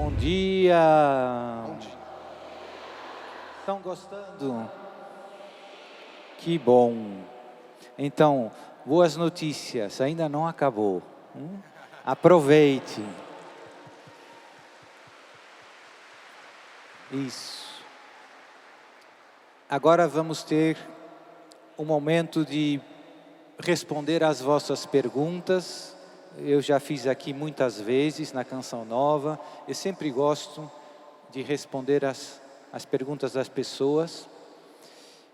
Bom dia. Bom dia. Estão gostando? Que bom. Então, boas notícias. Ainda não acabou. Aproveite. Isso. Agora vamos ter um momento de responder às vossas perguntas. Eu já fiz aqui muitas vezes na Canção Nova. Eu sempre gosto de responder as perguntas das pessoas.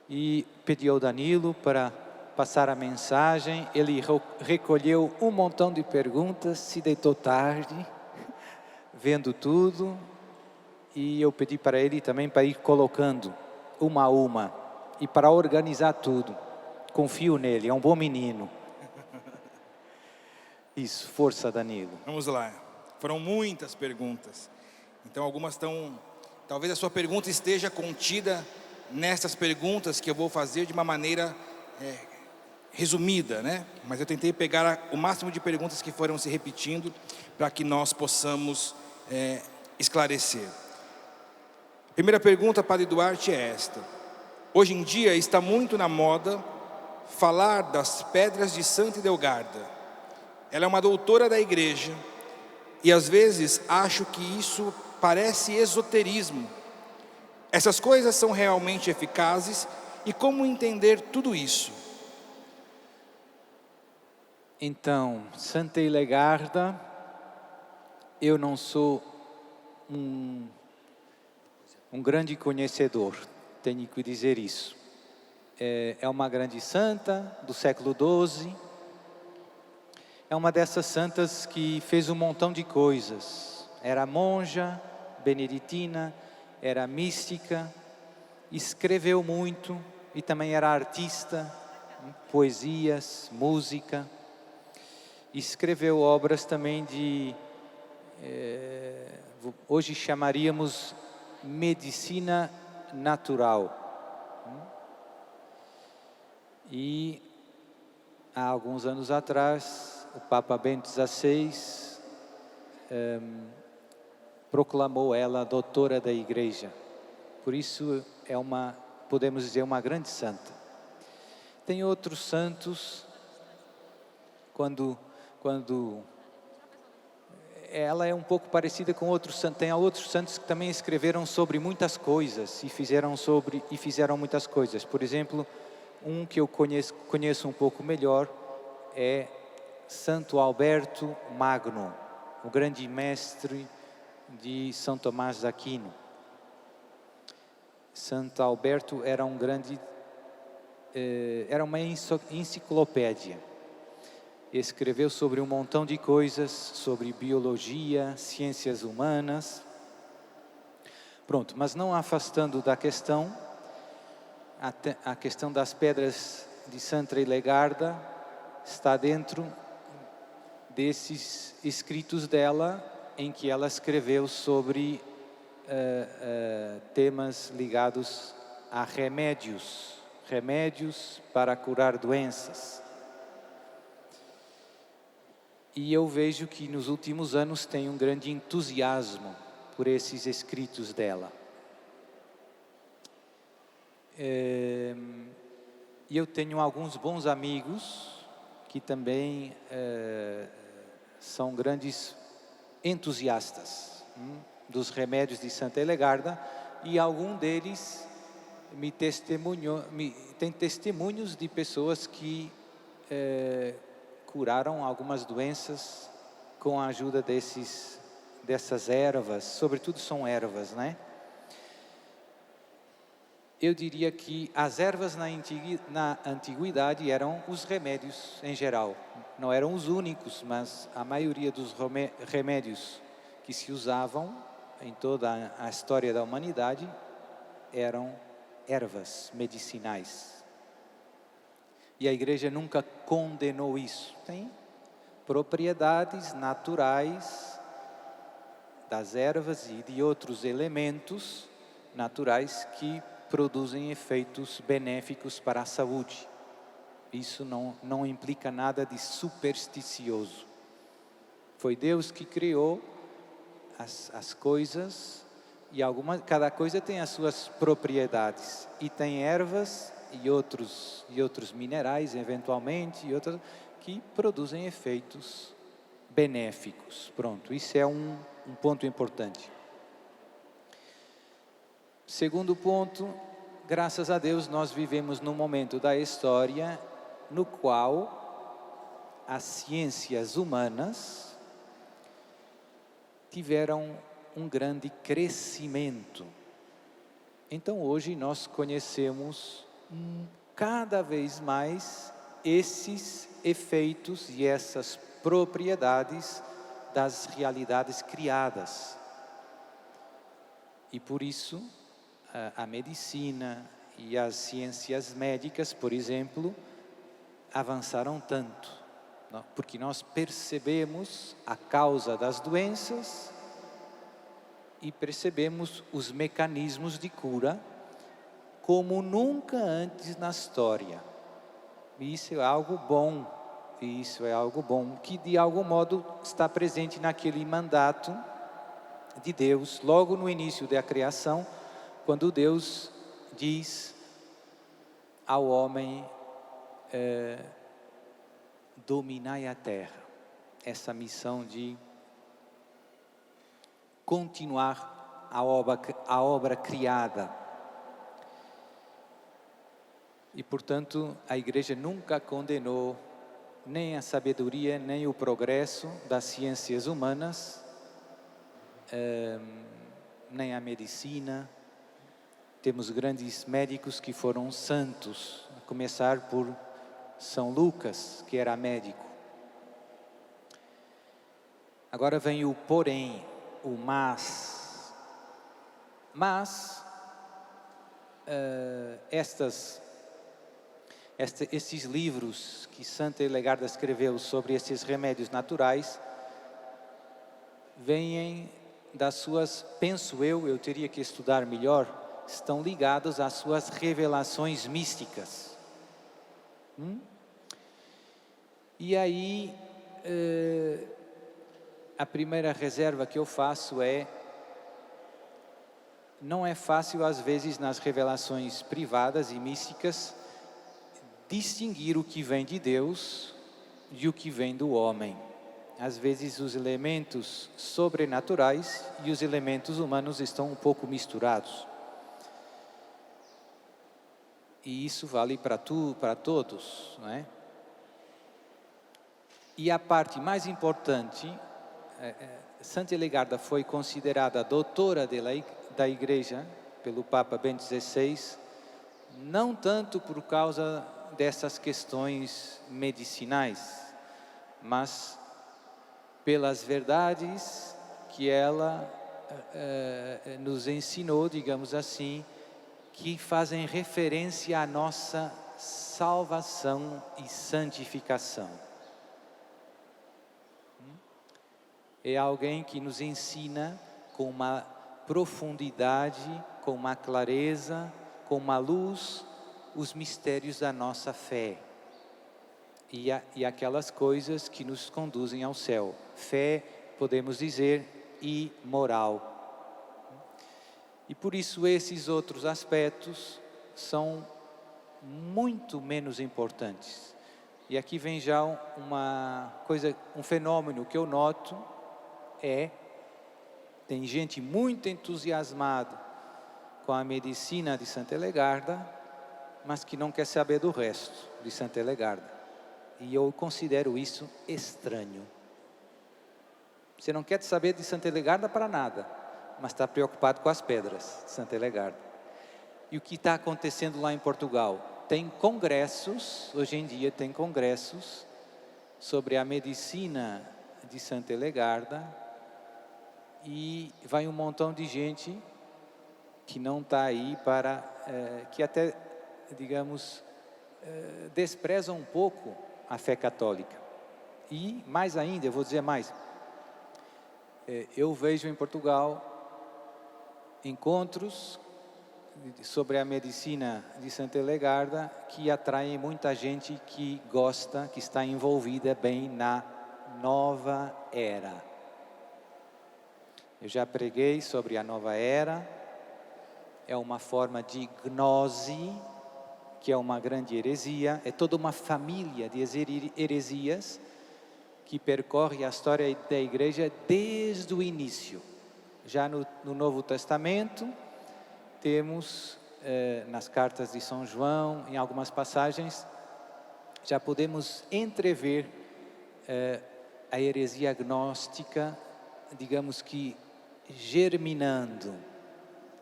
E pedi ao Danilo para passar a mensagem. Ele recolheu um montão de perguntas, se deitou tarde, vendo tudo. E eu pedi para ele também para ir colocando uma a uma e para organizar tudo. Confio nele, é um bom menino. Isso, força, Danilo. Vamos lá. Foram muitas perguntas. Então algumas estão... Talvez a sua pergunta esteja contida nessas perguntas que eu vou fazer de uma maneira resumida, né? Mas eu tentei pegar o máximo de perguntas que foram se repetindo para que nós possamos esclarecer. A primeira pergunta, Padre Duarte, é esta. Hoje em dia está muito na moda falar das pedras de Santa Idelgarda. Ela é uma doutora da igreja e às vezes acho que isso parece esoterismo. Essas coisas são realmente eficazes e como entender tudo isso? Então, Santa Idelgarda, eu não sou um grande conhecedor, tenho que dizer isso. É uma grande santa do século XII. É uma dessas santas que fez um montão de coisas. Era monja, beneditina, era mística, escreveu muito e também era artista, poesias, música. Escreveu obras também de, hoje chamaríamos medicina natural. E há alguns anos atrás, o Papa Bento XVI proclamou ela doutora da Igreja. Por isso é podemos dizer, uma grande santa. Tem outros santos, quando ela é um pouco parecida com outros santos. Tem outros santos que também escreveram sobre muitas coisas e fizeram muitas coisas. Por exemplo, um que eu conheço um pouco melhor é Santo Alberto Magno, o grande mestre de São Tomás de Aquino. Santo Alberto era era uma enciclopédia. Escreveu sobre um montão de coisas, sobre biologia, ciências humanas. Pronto, mas não afastando da questão, a questão das pedras de Santa Idelgarda está dentro desses escritos dela, em que ela escreveu sobre temas ligados a remédios para curar doenças. E eu vejo que nos últimos anos tem um grande entusiasmo por esses escritos dela. E eu tenho alguns bons amigos que também são grandes entusiastas dos remédios de Santa Idelgarda, e algum deles tem testemunhos de pessoas que curaram algumas doenças com a ajuda dessas ervas. Sobretudo são ervas, né? Eu diria que as ervas na antiguidade eram os remédios em geral. Não eram os únicos, mas a maioria dos remédios que se usavam em toda a história da humanidade eram ervas medicinais. E a igreja nunca condenou isso. Tem propriedades naturais das ervas e de outros elementos naturais que produzem efeitos benéficos para a saúde. Isso não implica nada de supersticioso. Foi Deus que criou as coisas, e cada coisa tem as suas propriedades. E tem ervas e outros minerais, eventualmente, que produzem efeitos benéficos. Pronto, isso é um ponto importante. Segundo ponto, graças a Deus nós vivemos num momento da história no qual as ciências humanas tiveram um grande crescimento. Então hoje nós conhecemos cada vez mais esses efeitos e essas propriedades das realidades criadas. E por isso a medicina e as ciências médicas, por exemplo, avançaram tanto, porque nós percebemos a causa das doenças e percebemos os mecanismos de cura como nunca antes na história. E isso é algo bom, que de algum modo está presente naquele mandato de Deus, logo no início da criação, quando Deus diz ao homem, dominai a terra. Essa missão de continuar a obra criada. E, portanto, a Igreja nunca condenou nem a sabedoria, nem o progresso das ciências humanas, nem a medicina. Temos grandes médicos que foram santos, a começar por São Lucas, que era médico. Agora vem o porém, o mas. Mas, esses livros que Santa Helegarda escreveu sobre esses remédios naturais, vêm das suas, penso eu teria que estudar melhor, estão ligados às suas revelações místicas. E aí, a primeira reserva que eu faço não é fácil às vezes nas revelações privadas e místicas distinguir o que vem de Deus e o que vem do homem. Às vezes os elementos sobrenaturais e os elementos humanos estão um pouco misturados. E isso vale para todos, não é? E a parte mais importante, Santa Helegarda foi considerada a doutora da Igreja pelo Papa Bento XVI, não tanto por causa dessas questões medicinais, mas pelas verdades que ela nos ensinou, digamos assim, que fazem referência à nossa salvação e santificação. É alguém que nos ensina com uma profundidade, com uma clareza, com uma luz, os mistérios da nossa fé e aquelas coisas que nos conduzem ao céu. Fé, podemos dizer, e moral. E por isso esses outros aspectos são muito menos importantes. E aqui vem já um fenômeno que eu noto, tem gente muito entusiasmada com a medicina de Santa Helegarda, mas que não quer saber do resto de Santa Helegarda. E eu considero isso estranho. Você não quer saber de Santa Helegarda para nada, mas está preocupado com as pedras de Santa Helegarda. E o que está acontecendo lá em Portugal? Tem congressos, hoje em dia tem congressos sobre a medicina de Santa Helegarda, e vai um montão de gente que não está aí que até, digamos, despreza um pouco a fé católica. E mais ainda, eu vou dizer mais, eu vejo em Portugal encontros sobre a medicina de Santa Helegarda que atraem muita gente que gosta, que está envolvida bem na nova era. Eu já preguei sobre a nova era, é uma forma de gnose, que é uma grande heresia, é toda uma família de heresias que percorre a história da igreja desde o início. Já no Novo Testamento, temos nas cartas de São João, em algumas passagens, já podemos entrever a heresia gnóstica, digamos que germinando.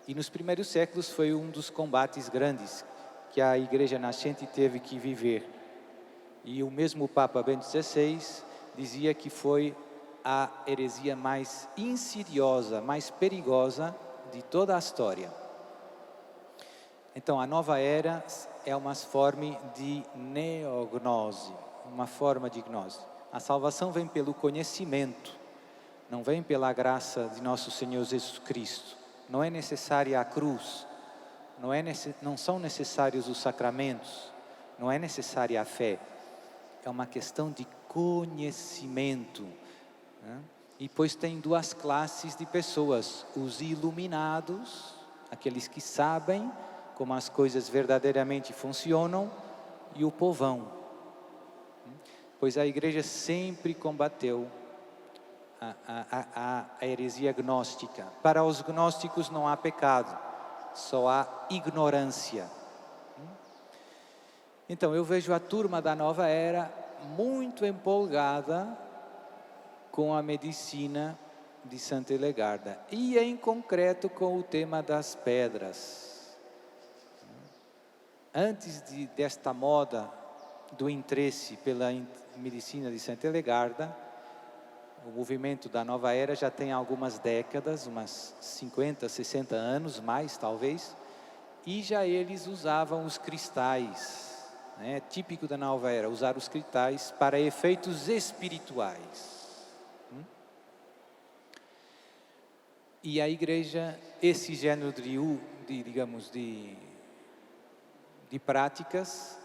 E nos primeiros séculos foi um dos combates grandes que a igreja nascente teve que viver. E o mesmo Papa Bento XVI dizia que foi a heresia mais insidiosa, mais perigosa de toda a história. Então, a nova era é uma forma de neognose, uma forma de gnose. A salvação vem pelo conhecimento, não vem pela graça de nosso Senhor Jesus Cristo. Não é necessária a cruz, não são necessários os sacramentos, não é necessária a fé. É uma questão de conhecimento, né? E depois tem duas classes de pessoas: os iluminados, aqueles que sabem como as coisas verdadeiramente funcionam, e o povão. Pois a igreja sempre combateu a heresia gnóstica. Para os gnósticos não há pecado, só há ignorância. Então eu vejo a turma da nova era muito empolgada com a medicina de Santa Hillegarda, e em concreto com o tema das pedras. Antes desta moda do interesse pela medicina de Santa Hillegarda, o movimento da nova era já tem algumas décadas, umas 50, 60 anos, mais talvez, e já eles usavam os cristais, né? É típico da nova era, usar os cristais para efeitos espirituais. E a igreja, esse gênero de práticas,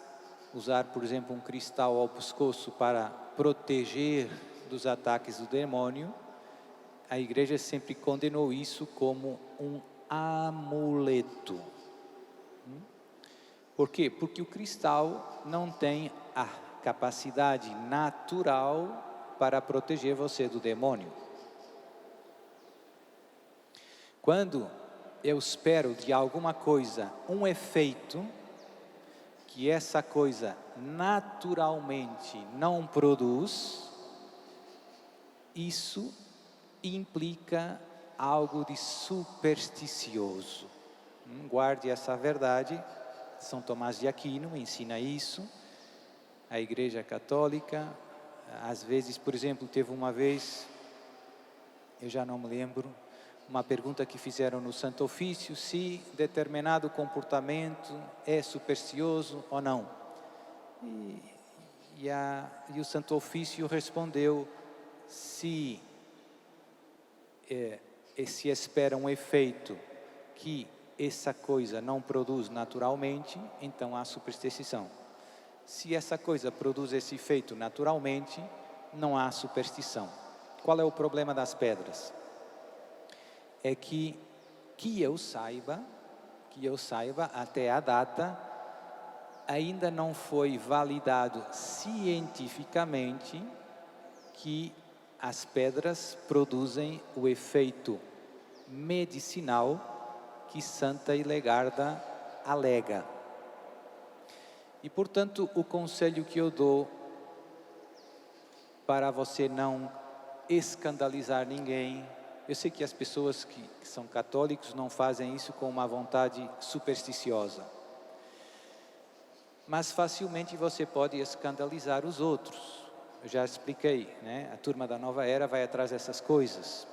usar, por exemplo, um cristal ao pescoço para proteger dos ataques do demônio, a igreja sempre condenou isso como um amuleto. Por quê? Porque o cristal não tem a capacidade natural para proteger você do demônio. Quando eu espero de alguma coisa um efeito que essa coisa naturalmente não produz, isso implica algo de supersticioso. Guarde essa verdade. São Tomás de Aquino ensina isso. A Igreja Católica, às vezes, por exemplo, teve uma vez, eu já não me lembro, uma pergunta que fizeram no Santo Ofício, se determinado comportamento é supersticioso ou não. E o Santo Ofício respondeu, se espera um efeito que essa coisa não produz naturalmente, então há superstição. Se essa coisa produz esse efeito naturalmente, não há superstição. Qual é o problema das pedras? É que eu saiba, até a data, ainda não foi validado cientificamente que as pedras produzem o efeito medicinal que Santa Hillegarda alega. E, portanto, o conselho que eu dou para você não escandalizar ninguém, eu sei que as pessoas que são católicos não fazem isso com uma vontade supersticiosa, mas facilmente você pode escandalizar os outros. Eu já expliquei, né? A turma da nova era vai atrás dessas coisas.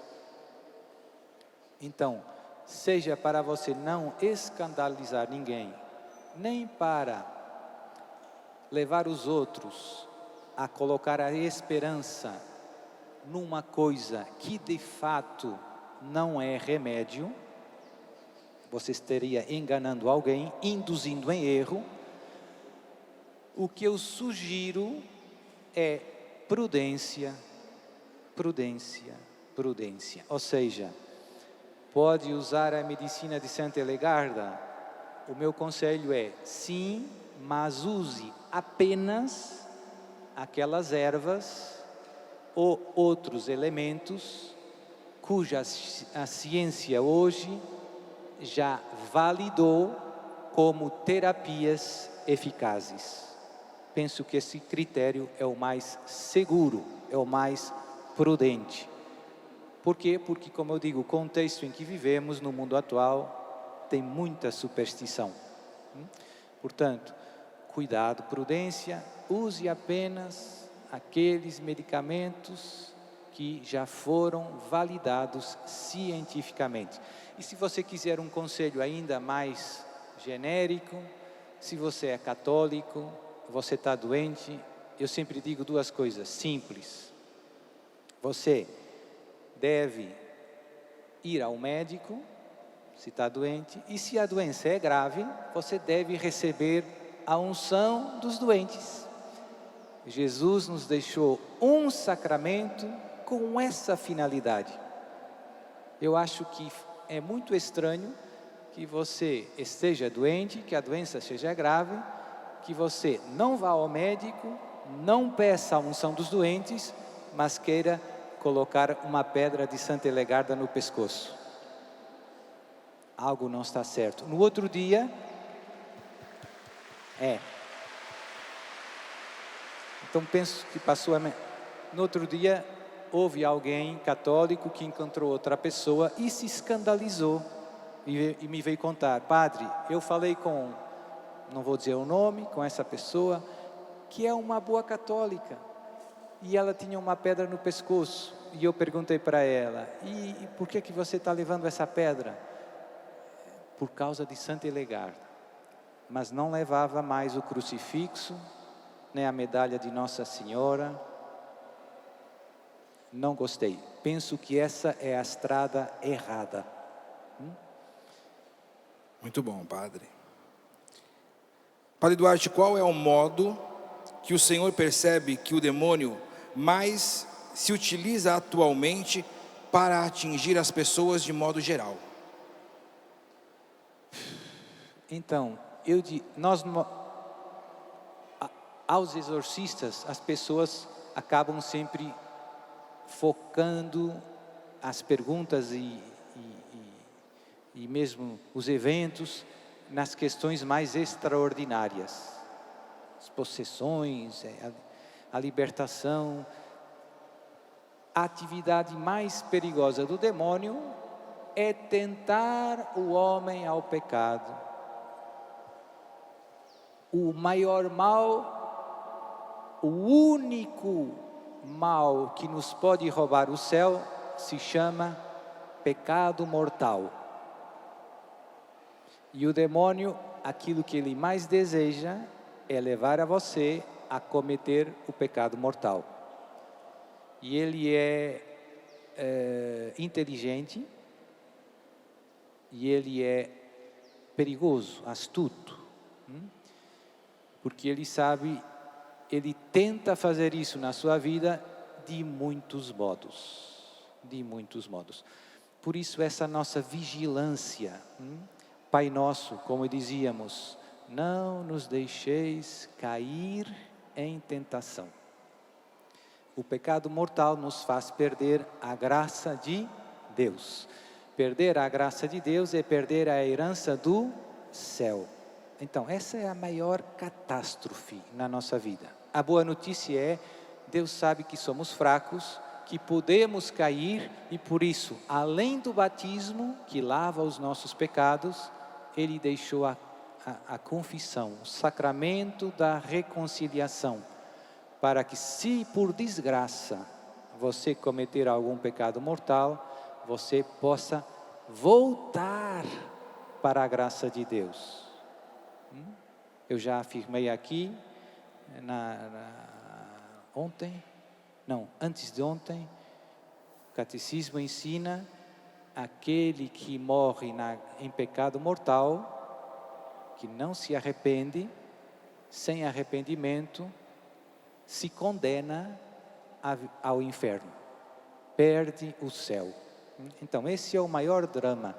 Então, seja para você não escandalizar ninguém, nem para levar os outros a colocar a esperança numa coisa que de fato não é remédio, você estaria enganando alguém, induzindo em erro. O que eu sugiro é prudência. Ou seja, pode usar a medicina de Santa Elegarda? O meu conselho é sim, mas use apenas aquelas ervas ou outros elementos cuja a ciência hoje já validou como terapias eficazes. Penso que esse critério é o mais seguro, é o mais prudente. Por quê? Porque, como eu digo, o contexto em que vivemos no mundo atual tem muita superstição. Portanto, cuidado, prudência, use apenas aqueles medicamentos que já foram validados cientificamente. E se você quiser um conselho ainda mais genérico, se você é católico, você está doente, eu sempre digo duas coisas simples. Você deve ir ao médico, se está doente, e se a doença é grave, você deve receber a unção dos doentes. Jesus nos deixou um sacramento com essa finalidade. Eu acho que é muito estranho que você esteja doente, que a doença seja grave, que você não vá ao médico, não peça a unção dos doentes, mas queira colocar uma pedra de Santa Elegarda no pescoço. Algo não está certo. No outro dia, então penso que passou no outro dia, houve alguém católico que encontrou outra pessoa e se escandalizou e me veio contar: padre, eu falei com, não vou dizer o nome, com essa pessoa, que é uma boa católica, e ela tinha uma pedra no pescoço, e eu perguntei para ela: e por que você está levando essa pedra? Por causa de Santa Elegarda. Mas não levava mais o crucifixo, nem a medalha de Nossa Senhora. Não gostei. Penso que essa é a estrada errada. Muito bom, padre. Padre Duarte, qual é o modo que o Senhor percebe que o demônio mais se utiliza atualmente para atingir as pessoas de modo geral? Então, aos exorcistas, as pessoas acabam sempre focando as perguntas e mesmo os eventos nas questões mais extraordinárias. As possessões, a libertação. A atividade mais perigosa do demônio é tentar o homem ao pecado. O maior mal, o único mal que nos pode roubar o céu se chama pecado mortal. E o demônio, aquilo que ele mais deseja é levar a você a cometer o pecado mortal. E ele é inteligente, e ele é perigoso, astuto. Porque ele sabe, ele tenta fazer isso na sua vida de muitos modos. De muitos modos. Por isso essa nossa vigilância. Pai nosso, como dizíamos, não nos deixeis cair em tentação. O pecado mortal nos faz perder a graça de Deus. Perder a graça de Deus é perder a herança do céu. Então, essa é a maior catástrofe na nossa vida. A boa notícia é, Deus sabe que somos fracos, que podemos cair, e por isso, além do batismo, que lava os nossos pecados, Ele deixou a confissão, o sacramento da reconciliação, para que, se por desgraça você cometer algum pecado mortal, você possa voltar para a graça de Deus. Eu já afirmei aqui, antes de ontem, o catecismo ensina: aquele que morre em pecado mortal, que não se arrepende, sem arrependimento, se condena ao inferno, perde o céu. Então, esse é o maior drama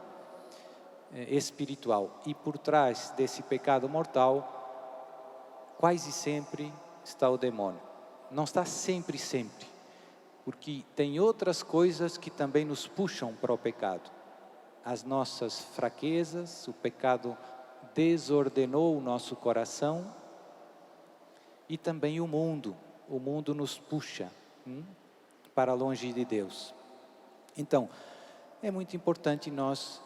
espiritual. E por trás desse pecado mortal, quase sempre está o demônio. Não está sempre, porque tem outras coisas que também nos puxam para o pecado. As nossas fraquezas, o pecado desordenou o nosso coração, e também o mundo nos puxa para longe de Deus. Então, é muito importante nós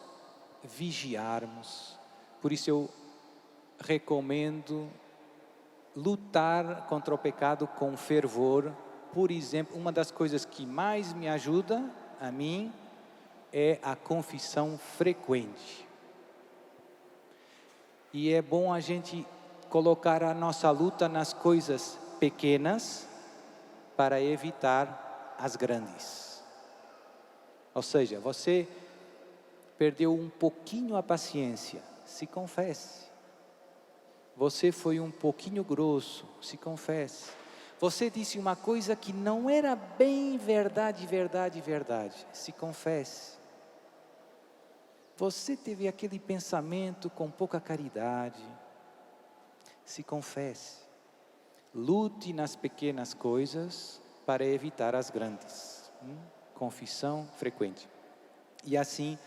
vigiarmos. Por isso eu recomendo lutar contra o pecado com fervor. Por exemplo, uma das coisas que mais me ajuda a mim é a confissão frequente. E é bom a gente colocar a nossa luta nas coisas pequenas para evitar as grandes. Ou seja, você perdeu um pouquinho a paciência, se confesse. Você foi um pouquinho grosso, se confesse. Você disse uma coisa que não era bem verdade, se confesse. Você teve aquele pensamento com pouca caridade, se confesse. Lute nas pequenas coisas para evitar as grandes. Confissão frequente. E assim,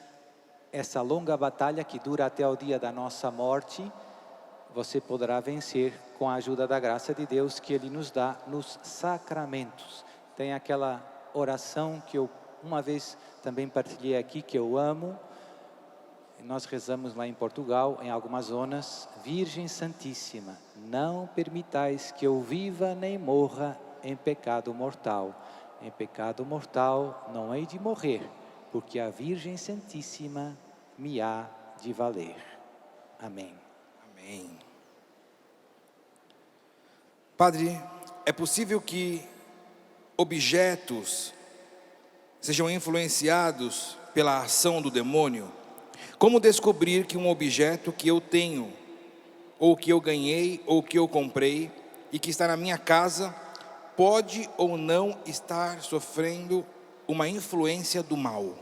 essa longa batalha que dura até o dia da nossa morte, você poderá vencer com a ajuda da graça de Deus que Ele nos dá nos sacramentos. Tem aquela oração que eu uma vez também partilhei aqui, que eu amo. Nós rezamos lá em Portugal, em algumas zonas: Virgem Santíssima, não permitais que eu viva nem morra em pecado mortal. Em pecado mortal não hei de morrer, porque a Virgem Santíssima me há de valer. Amém. Amém. Padre, é possível que objetos sejam influenciados pela ação do demônio? Como descobrir que um objeto que eu tenho, ou que eu ganhei, ou que eu comprei, e que está na minha casa, pode ou não estar sofrendo uma influência do mal?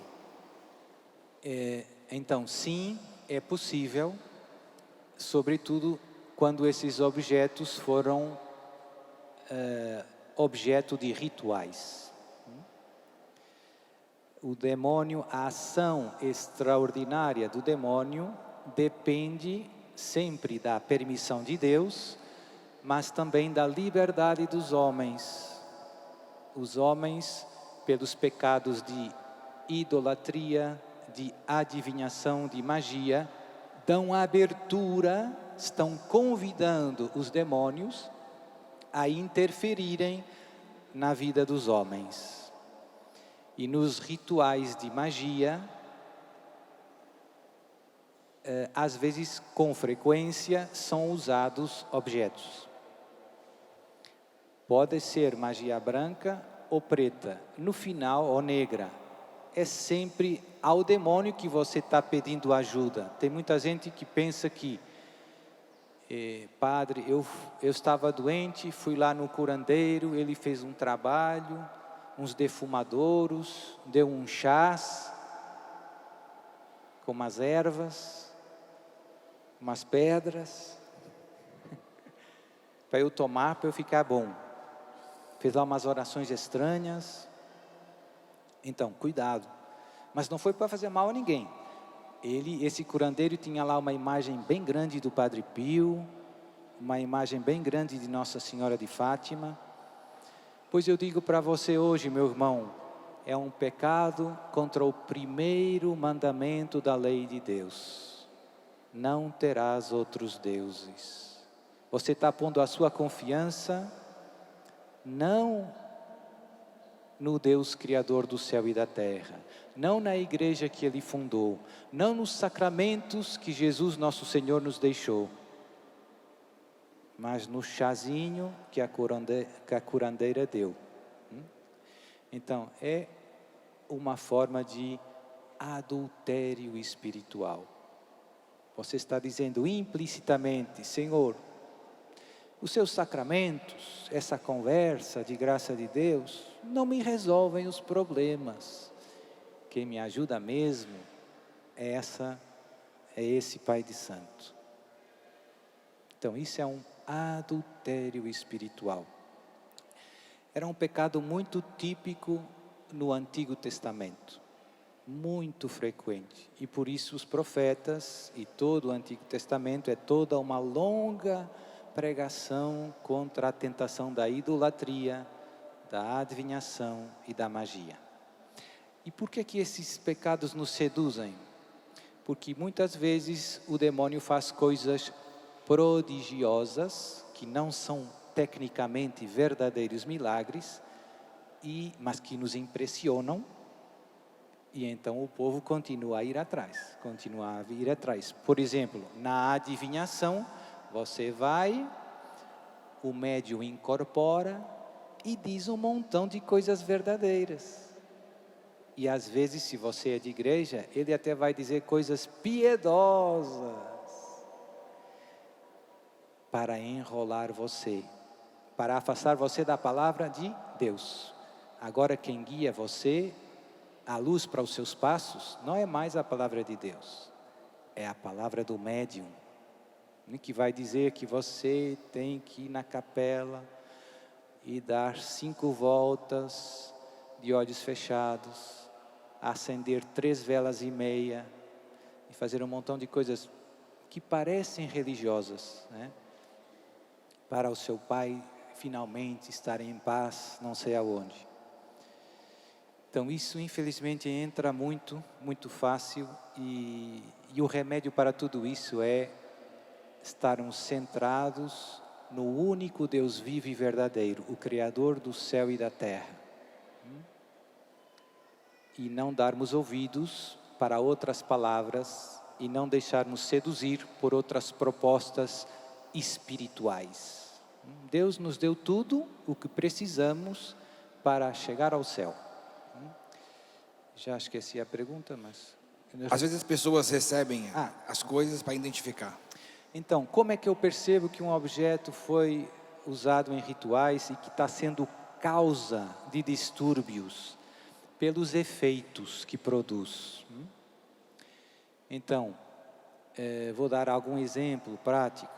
Então, sim, é possível, sobretudo quando esses objetos foram objeto de rituais. O demônio, a ação extraordinária do demônio depende sempre da permissão de Deus, mas também da liberdade dos homens. Os homens, pelos pecados de idolatria, de adivinhação, de magia, dão abertura, estão convidando os demônios a interferirem na vida dos homens. E nos rituais de magia, às vezes, com frequência, são usados objetos. Pode ser magia branca ou preta, no final, ou negra. É sempre ao demônio que você está pedindo ajuda. Tem muita gente que pensa que, padre, eu estava doente, fui lá no curandeiro, ele fez um trabalho, uns defumadouros, deu um chás com umas ervas, umas pedras, para eu tomar, para eu ficar bom. Fez lá umas orações estranhas. Então, cuidado. Mas não foi para fazer mal a ninguém. Esse curandeiro tinha lá uma imagem bem grande do Padre Pio, uma imagem bem grande de Nossa Senhora de Fátima. Pois eu digo para você hoje, meu irmão, é um pecado contra o primeiro mandamento da lei de Deus. Não terás outros deuses. Você está pondo a sua confiança não no Deus Criador do céu e da terra, não na igreja que Ele fundou, não nos sacramentos que Jesus nosso Senhor nos deixou, mas no chazinho que a curandeira deu. Então, é uma forma de adultério espiritual. Você está dizendo implicitamente: Senhor, os seus sacramentos, essa conversa de graça de Deus, não me resolvem os problemas. quem me ajuda mesmo é esse pai de santo. Então isso é um adultério espiritual. Era um pecado muito típico no Antigo Testamento, muito frequente. E por isso os profetas e todo o Antigo Testamento é toda uma longa pregação contra a tentação da idolatria, da adivinhação e da magia. E por que esses pecados nos seduzem? Porque muitas vezes o demônio faz coisas prodigiosas, que não são tecnicamente verdadeiros milagres, mas que nos impressionam, e então o povo continua a ir atrás, Por exemplo, na adivinhação, você vai, o médium incorpora e diz um montão de coisas verdadeiras. E às vezes, se você é de igreja, ele até vai dizer coisas piedosas para enrolar você, para afastar você da palavra de Deus. Agora quem guia você, a luz para os seus passos, não é mais a palavra de Deus, é a palavra do médium, que vai dizer que você tem que ir na capela e dar 5 voltas de olhos fechados, acender 3 velas e meia e fazer um montão de coisas que parecem religiosas, né? Para o seu pai finalmente estar em paz, não sei aonde. Então isso infelizmente entra muito fácil e o remédio para tudo isso é estarmos centrados no único Deus vivo e verdadeiro, o Criador do céu e da terra. E não darmos ouvidos para outras palavras e não deixarmos seduzir por outras propostas espirituais. Deus nos deu tudo o que precisamos para chegar ao céu. Já esqueci a pergunta, mas... Às vezes as pessoas recebem as coisas para identificar. Então, como é que eu percebo que um objeto foi usado em rituais e que está sendo causa de distúrbios? Pelos efeitos que produz. Então, vou dar algum exemplo prático.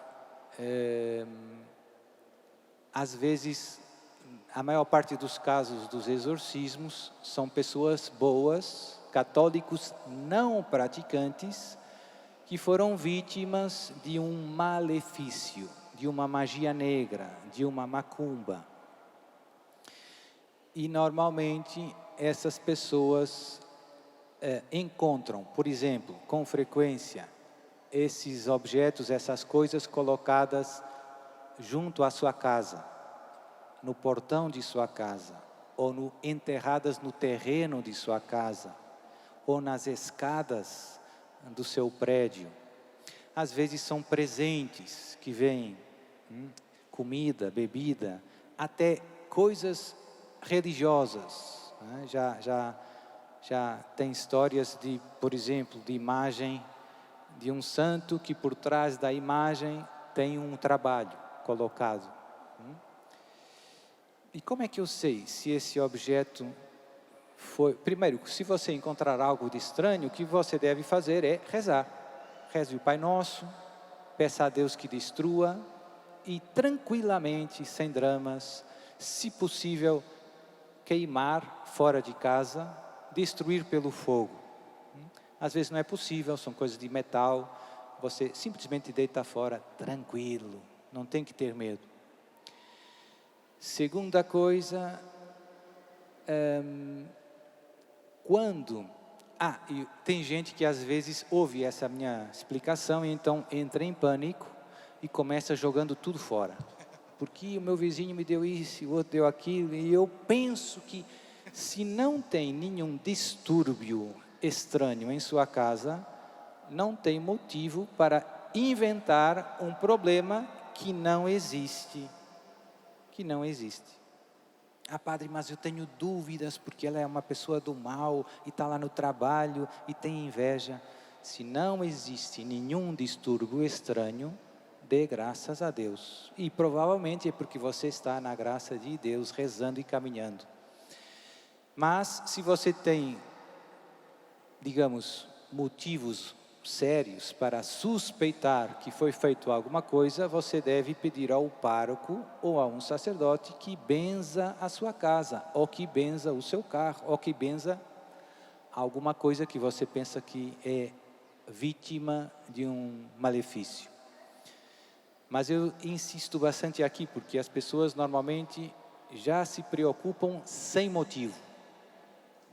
Às vezes, a maior parte dos casos dos exorcismos são pessoas boas, católicos não praticantes, que foram vítimas de um malefício, de uma magia negra, de uma macumba. E normalmente essas pessoas encontram, por exemplo, com frequência, esses objetos, essas coisas colocadas junto à sua casa, no portão de sua casa, ou enterradas no terreno de sua casa, ou nas escadas do seu prédio. Às vezes são presentes que vêm, comida, bebida, até coisas religiosas. Já tem histórias de, por exemplo, de imagem de um santo que por trás da imagem tem um trabalho colocado. E como é que eu sei se esse objeto foi... Primeiro, se você encontrar algo de estranho, o que você deve fazer é rezar. Reze o Pai Nosso, peça a Deus que destrua e tranquilamente, sem dramas, se possível, queimar fora de casa, destruir pelo fogo. Às vezes não é possível, são coisas de metal, você simplesmente deita fora, tranquilo, não tem que ter medo. Segunda coisa, e tem gente que às vezes ouve essa minha explicação e então entra em pânico e começa jogando tudo fora. Porque o meu vizinho me deu isso, o outro deu aquilo, e eu penso que se não tem nenhum distúrbio estranho em sua casa, não tem motivo para inventar um problema que não existe. Padre, mas eu tenho dúvidas porque ela é uma pessoa do mal e está lá no trabalho e tem inveja. Se não existe nenhum distúrbio estranho, dê graças a Deus. E provavelmente é porque você está na graça de Deus, rezando e caminhando. Mas se você tem digamos, motivos sérios para suspeitar que foi feito alguma coisa, você deve pedir ao pároco ou a um sacerdote que benza a sua casa, ou que benza o seu carro, ou que benza alguma coisa que você pensa que é vítima de um malefício. Mas eu insisto bastante aqui, porque as pessoas normalmente já se preocupam sem motivo.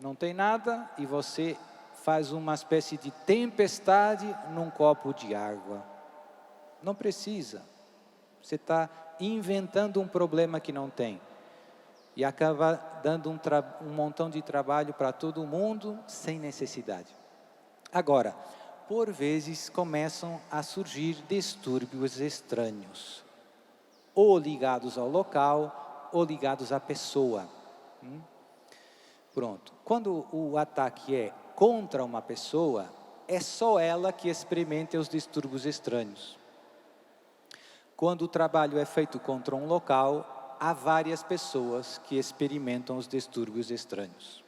Não tem nada e você faz uma espécie de tempestade num copo de água. Não precisa. Você está inventando um problema que não tem. E acaba dando um montão de trabalho para todo mundo sem necessidade. Agora, por vezes começam a surgir distúrbios estranhos. Ou ligados ao local, ou ligados à pessoa. Pronto. Quando o ataque é contra uma pessoa, é só ela que experimenta os distúrbios estranhos. Quando o trabalho é feito contra um local, há várias pessoas que experimentam os distúrbios estranhos.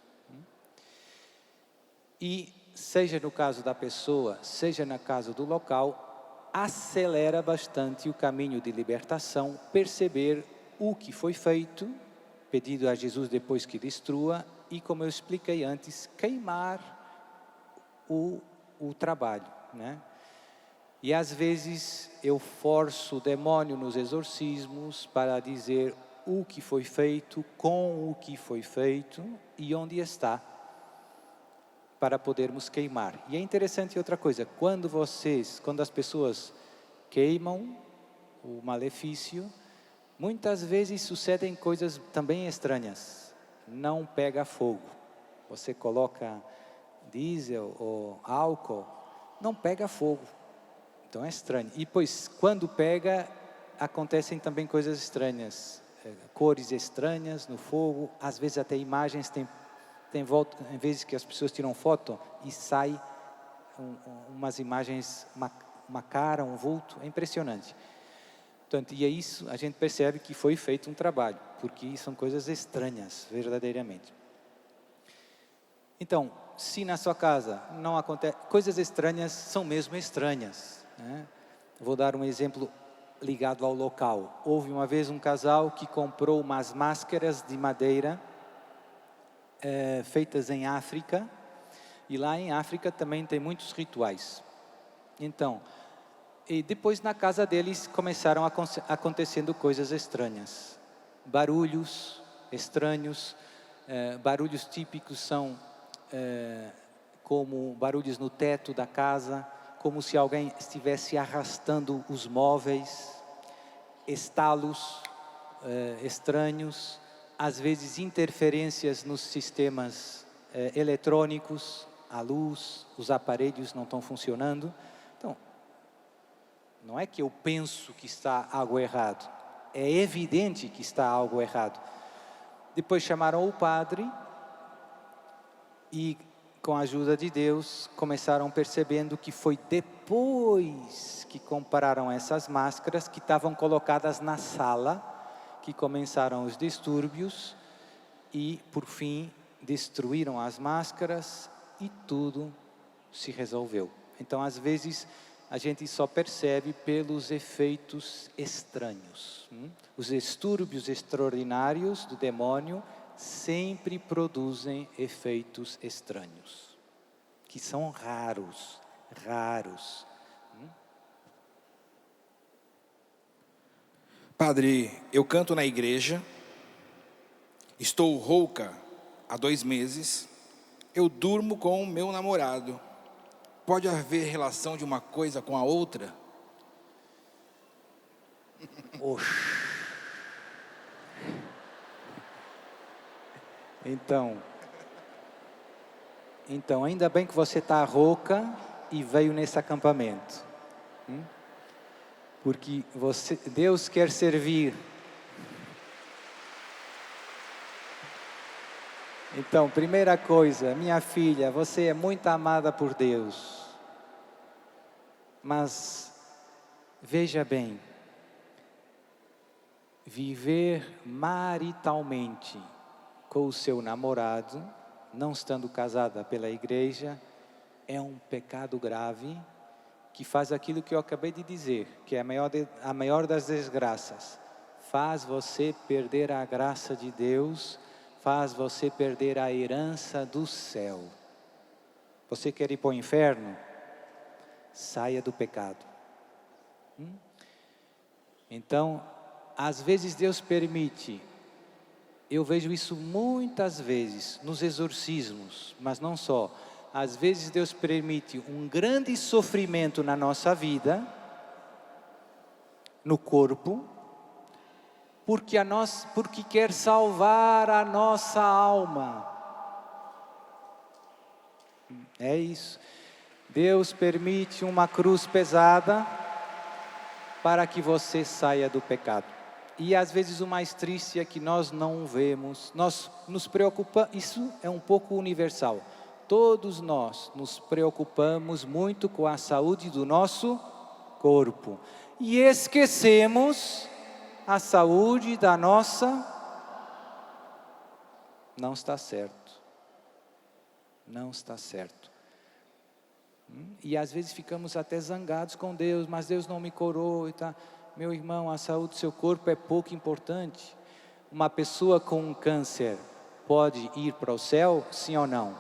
E, seja no caso da pessoa, seja no caso do local, acelera bastante o caminho de libertação, perceber o que foi feito, pedido a Jesus depois que destrua, e, como eu expliquei antes, queimar o trabalho, né? E às vezes eu forço o demônio nos exorcismos para dizer o que foi feito, com o que foi feito e onde está, para podermos queimar. E é interessante outra coisa, quando as pessoas queimam o malefício, muitas vezes sucedem coisas também estranhas. Não pega fogo. Você coloca diesel ou álcool, não pega fogo. Então é estranho. E pois, quando pega, acontecem também coisas estranhas. Cores estranhas no fogo, às vezes até imagens tem volta, em vezes que as pessoas tiram foto e sai umas imagens, uma cara, um vulto, é impressionante. Portanto, e é isso, a gente percebe que foi feito um trabalho, porque são coisas estranhas, verdadeiramente. Então, se na sua casa não acontece, coisas estranhas são mesmo estranhas, né? Vou dar um exemplo ligado ao local. Houve uma vez um casal que comprou umas máscaras de madeira feitas em África, e lá em África também tem muitos rituais. Então, e depois na casa deles começaram acontecendo coisas estranhas. Barulhos estranhos, barulhos típicos são como barulhos no teto da casa, como se alguém estivesse arrastando os móveis, estalos estranhos, às vezes interferências nos sistemas eletrônicos, a luz, os aparelhos não estão funcionando. Então, não é que eu penso que está algo errado, é evidente que está algo errado. Depois chamaram o padre e, com a ajuda de Deus, começaram percebendo que foi depois que compraram essas máscaras que estavam colocadas na sala, que começaram os distúrbios e, por fim, destruíram as máscaras e tudo se resolveu. Então, às vezes, a gente só percebe pelos efeitos estranhos. Os distúrbios extraordinários do demônio sempre produzem efeitos estranhos, que são raros. Padre, eu canto na igreja, estou rouca há 2 meses, eu durmo com o meu namorado. Pode haver relação de uma coisa com a outra? Oxi. Então, ainda bem que você está rouca e veio nesse acampamento. Porque Deus quer servir. Então, primeira coisa, minha filha, você é muito amada por Deus. Mas, veja bem, viver maritalmente com o seu namorado, não estando casada pela igreja, é um pecado grave que faz aquilo que eu acabei de dizer, que é a maior das desgraças. Faz você perder a graça de Deus, faz você perder a herança do céu. Você quer ir para o inferno? Saia do pecado. Então, às vezes Deus permite, eu vejo isso muitas vezes nos exorcismos, mas não só. Às vezes Deus permite um grande sofrimento na nossa vida, no corpo, porque quer salvar a nossa alma. É isso. Deus permite uma cruz pesada para que você saia do pecado. E às vezes o mais triste é que nós não vemos, nós nos preocupamos, isso é um pouco universal. Todos nós nos preocupamos muito com a saúde do nosso corpo. E esquecemos a saúde da nossa... Não está certo. Não está certo. E às vezes ficamos até zangados com Deus, mas Deus não me curou e tá. Meu irmão, a saúde do seu corpo é pouco importante. Uma pessoa com um câncer pode ir para o céu, sim ou não?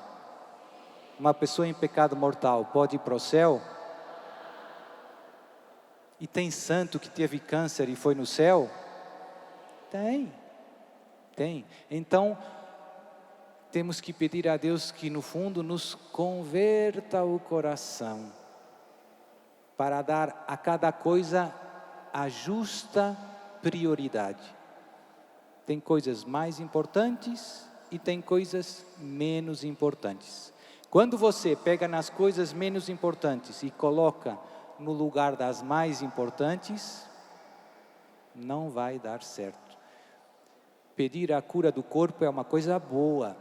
Uma pessoa em pecado mortal pode ir para o céu? E tem santo que teve câncer e foi no céu? Tem. Então, temos que pedir a Deus que no fundo nos converta o coração, para dar a cada coisa a justa prioridade. Tem coisas mais importantes e tem coisas menos importantes. Quando você pega nas coisas menos importantes e coloca no lugar das mais importantes, não vai dar certo. Pedir a cura do corpo é uma coisa boa,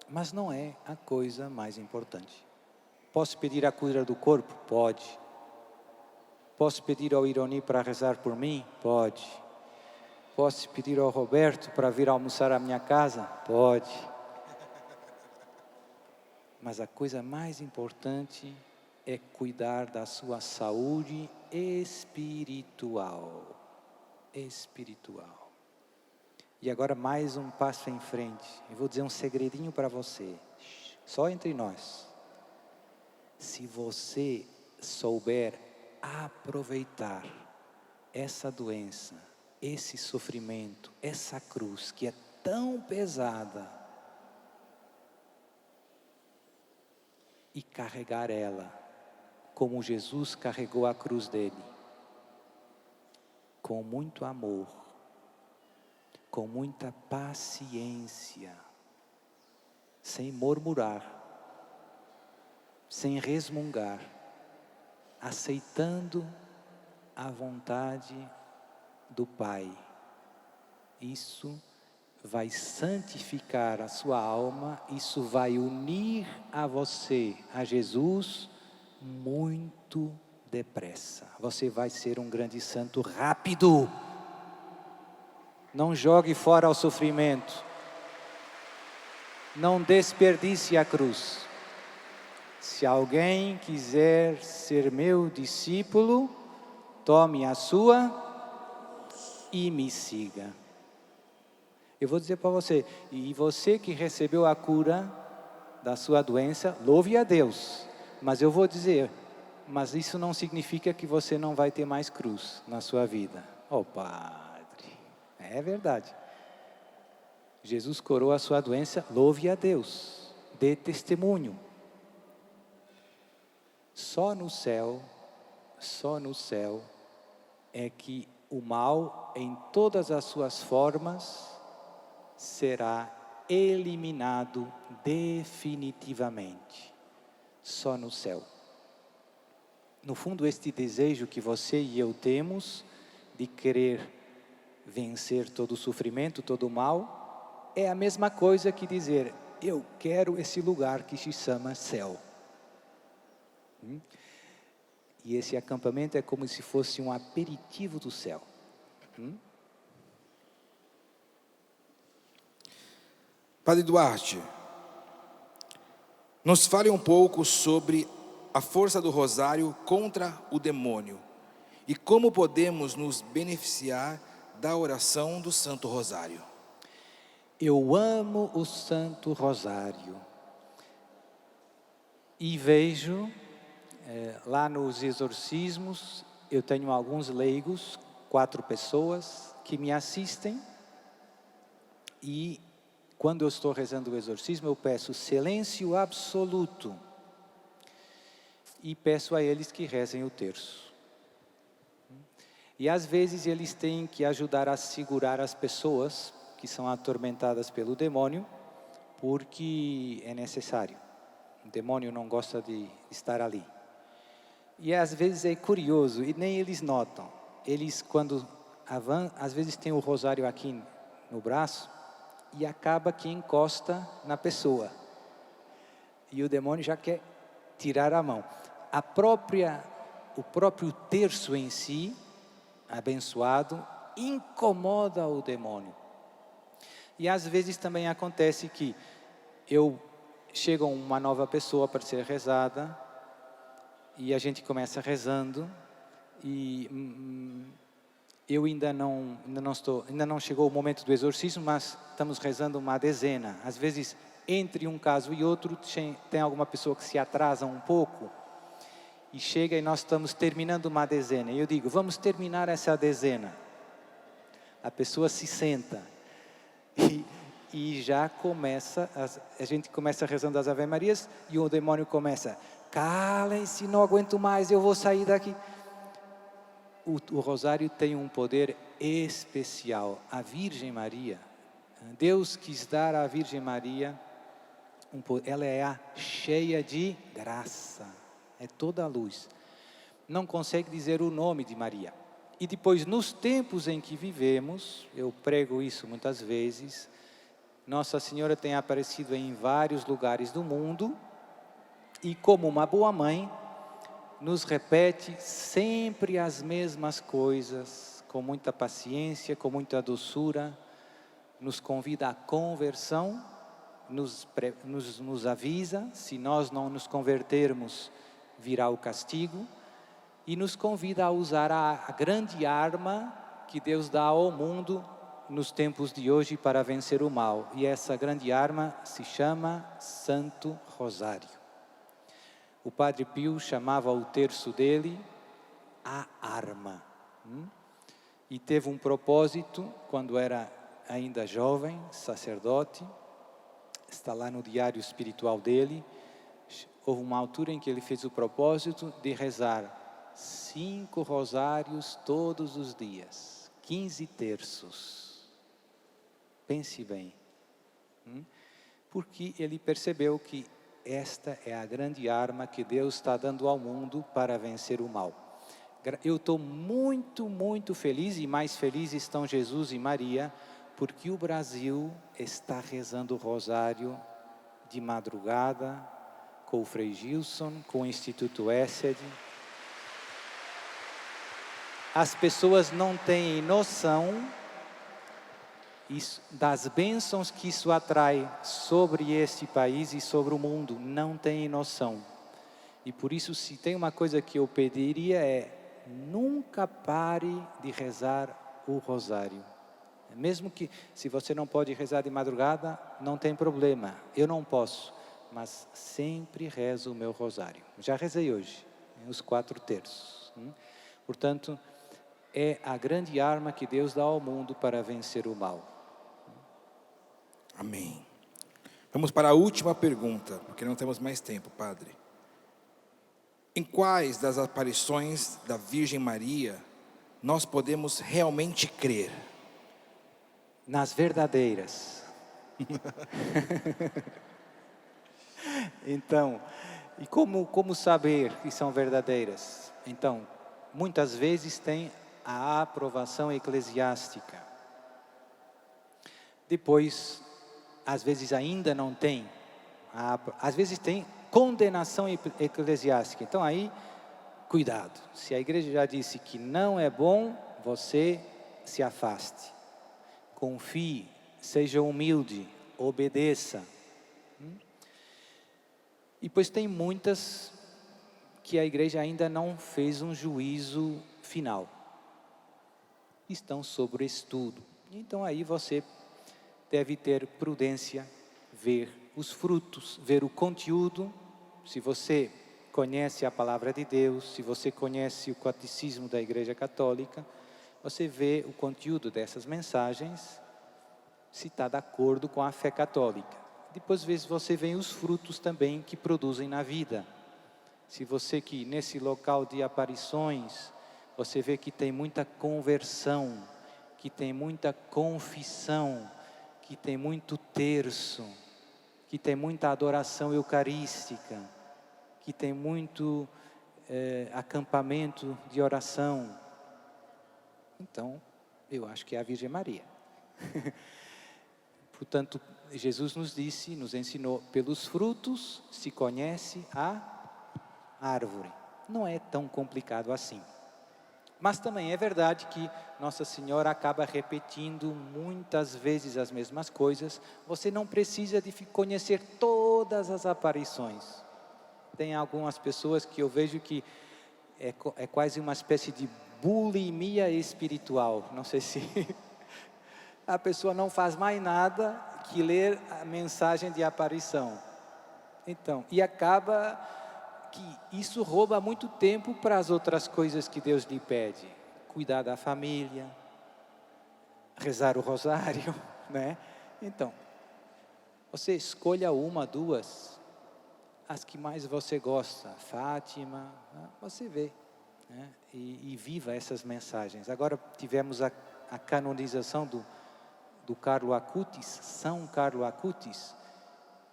mas não é a coisa mais importante. Posso pedir a cura do corpo? Pode. Posso pedir ao Ironi para rezar por mim? Pode. Posso pedir ao Roberto para vir almoçar à minha casa? Pode. Mas a coisa mais importante é cuidar da sua saúde espiritual. Espiritual. E agora mais um passo em frente. Eu vou dizer um segredinho para você. Só entre nós. Se você souber aproveitar essa doença, esse sofrimento, essa cruz que é tão pesada, e carregar ela, como Jesus carregou a cruz dele, com muito amor, com muita paciência, sem murmurar, sem resmungar, aceitando a vontade do Pai. Isso vai santificar a sua alma, isso vai unir a você, a Jesus, muito depressa. Você vai ser um grande santo rápido. Não jogue fora o sofrimento. Não desperdice a cruz. Se alguém quiser ser meu discípulo, tome a sua e me siga. Eu vou dizer para você, e você que recebeu a cura da sua doença, louve a Deus. Mas eu vou dizer, mas isso não significa que você não vai ter mais cruz na sua vida. Oh, Padre, é verdade. Jesus curou a sua doença, louve a Deus, dê testemunho. Só no céu é que o mal em todas as suas formas será eliminado definitivamente. Só no céu. No fundo, este desejo que você e eu temos de querer vencer todo o sofrimento, todo o mal, é a mesma coisa que dizer, eu quero esse lugar que se chama céu. E esse acampamento é como se fosse um aperitivo do céu. Padre Duarte, Nos fale um pouco sobre a força do rosário contra o demônio e como podemos nos beneficiar da oração do Santo Rosário. Eu amo o Santo Rosário e vejo lá nos exorcismos, eu tenho alguns leigos, 4 pessoas que me assistem, e quando eu estou rezando o exorcismo, eu peço silêncio absoluto e peço a eles que rezem o terço. E às vezes eles têm que ajudar a segurar as pessoas que são atormentadas pelo demônio, porque é necessário. O demônio não gosta de estar ali. E às vezes é curioso, e nem eles notam. Eles, quando às vezes tem o rosário aqui no braço, e acaba que encosta na pessoa. E o demônio já quer tirar a mão. O próprio terço em si, abençoado, incomoda o demônio. E às vezes também acontece que chega uma nova pessoa para ser rezada, e a gente começa rezando, e eu ainda não chegou o momento do exorcismo, mas estamos rezando uma dezena. Às vezes, entre um caso e outro, tem alguma pessoa que se atrasa um pouco, e chega e nós estamos terminando uma dezena. E eu digo, vamos terminar essa dezena. A pessoa se senta, e já começa, a gente começa rezando as Ave Marias, e o demônio começa, calem-se, não aguento mais, eu vou sair daqui. O rosário tem um poder especial. A Virgem Maria, Deus quis dar à Virgem Maria, ela é a cheia de graça, é toda a luz. Não consegue dizer o nome de Maria. E depois, nos tempos em que vivemos, eu prego isso muitas vezes, Nossa Senhora tem aparecido em vários lugares do mundo, e como uma boa mãe, nos repete sempre as mesmas coisas, com muita paciência, com muita doçura, nos convida à conversão, nos avisa, se nós não nos convertermos, virá o castigo, e nos convida a usar a grande arma que Deus dá ao mundo nos tempos de hoje para vencer o mal. E essa grande arma se chama Santo Rosário. O Padre Pio chamava o terço dele a arma. E teve um propósito quando era ainda jovem, sacerdote. Está lá no diário espiritual dele. Houve uma altura em que ele fez o propósito de rezar 5 rosários todos os dias, 15 terços. Pense bem. Porque ele percebeu que esta é a grande arma que Deus está dando ao mundo para vencer o mal. Eu estou muito, muito feliz, e mais feliz estão Jesus e Maria, porque o Brasil está rezando o rosário de madrugada, com o Frei Gilson, com o Instituto Essed. As pessoas não têm noção das bênçãos que isso atrai sobre este país e sobre o mundo, não têm noção. E por isso, se tem uma coisa que eu pediria nunca pare de rezar o rosário. Mesmo que, se você não pode rezar de madrugada, não tem problema, eu não posso, mas sempre rezo o meu rosário. Já rezei hoje, os 4 terços. Portanto, é a grande arma que Deus dá ao mundo para vencer o mal. Amém. Vamos para a última pergunta, porque não temos mais tempo, Padre. Em quais das aparições da Virgem Maria nós podemos realmente crer? Nas verdadeiras. Então, e como saber que são verdadeiras? Então, muitas vezes tem a aprovação eclesiástica. Depois, às vezes ainda não tem. Às vezes tem condenação eclesiástica. Então aí, cuidado. Se a igreja já disse que não é bom, você se afaste. Confie, seja humilde, obedeça. E pois tem muitas que a igreja ainda não fez um juízo final. Estão sobre estudo. Então aí você deve ter prudência, ver os frutos, ver o conteúdo. Se você conhece a palavra de Deus, se você conhece o catecismo da Igreja Católica, você vê o conteúdo dessas mensagens, se está de acordo com a fé católica. Depois você vê os frutos também que produzem na vida. Se você que nesse local de aparições, você vê que tem muita conversão, que tem muita confissão, que tem muito terço, que tem muita adoração eucarística, que tem muito acampamento de oração. Então, eu acho que é a Virgem Maria. Portanto, Jesus nos disse, nos ensinou, pelos frutos se conhece a árvore. Não é tão complicado assim. Mas também é verdade que Nossa Senhora acaba repetindo muitas vezes as mesmas coisas. Você não precisa de conhecer todas as aparições. Tem algumas pessoas que eu vejo que é quase uma espécie de bulimia espiritual. Não sei se a pessoa não faz mais nada que ler a mensagem de aparição. Então, e acaba que isso rouba muito tempo para as outras coisas que Deus lhe pede. Cuidar da família, rezar o rosário, né? Então, você escolha uma, duas, as que mais você gosta. Fátima, você vê, né? E viva essas mensagens. Agora tivemos a canonização do Carlo Acutis, São Carlo Acutis.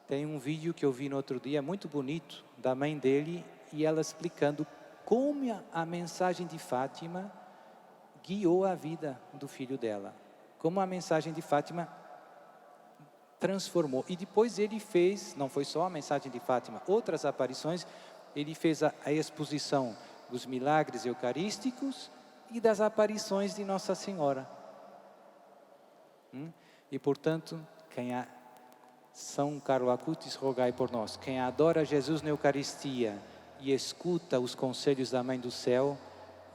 Tem um vídeo que eu vi no outro dia, muito bonito, da mãe dele, e ela explicando como a mensagem de Fátima guiou a vida do filho dela. Como a mensagem de Fátima transformou. E depois ele fez, não foi só a mensagem de Fátima, outras aparições, ele fez a exposição dos milagres eucarísticos e das aparições de Nossa Senhora. E portanto, São Carlo Acutis, rogai por nós. Quem adora Jesus na Eucaristia e escuta os conselhos da Mãe do Céu,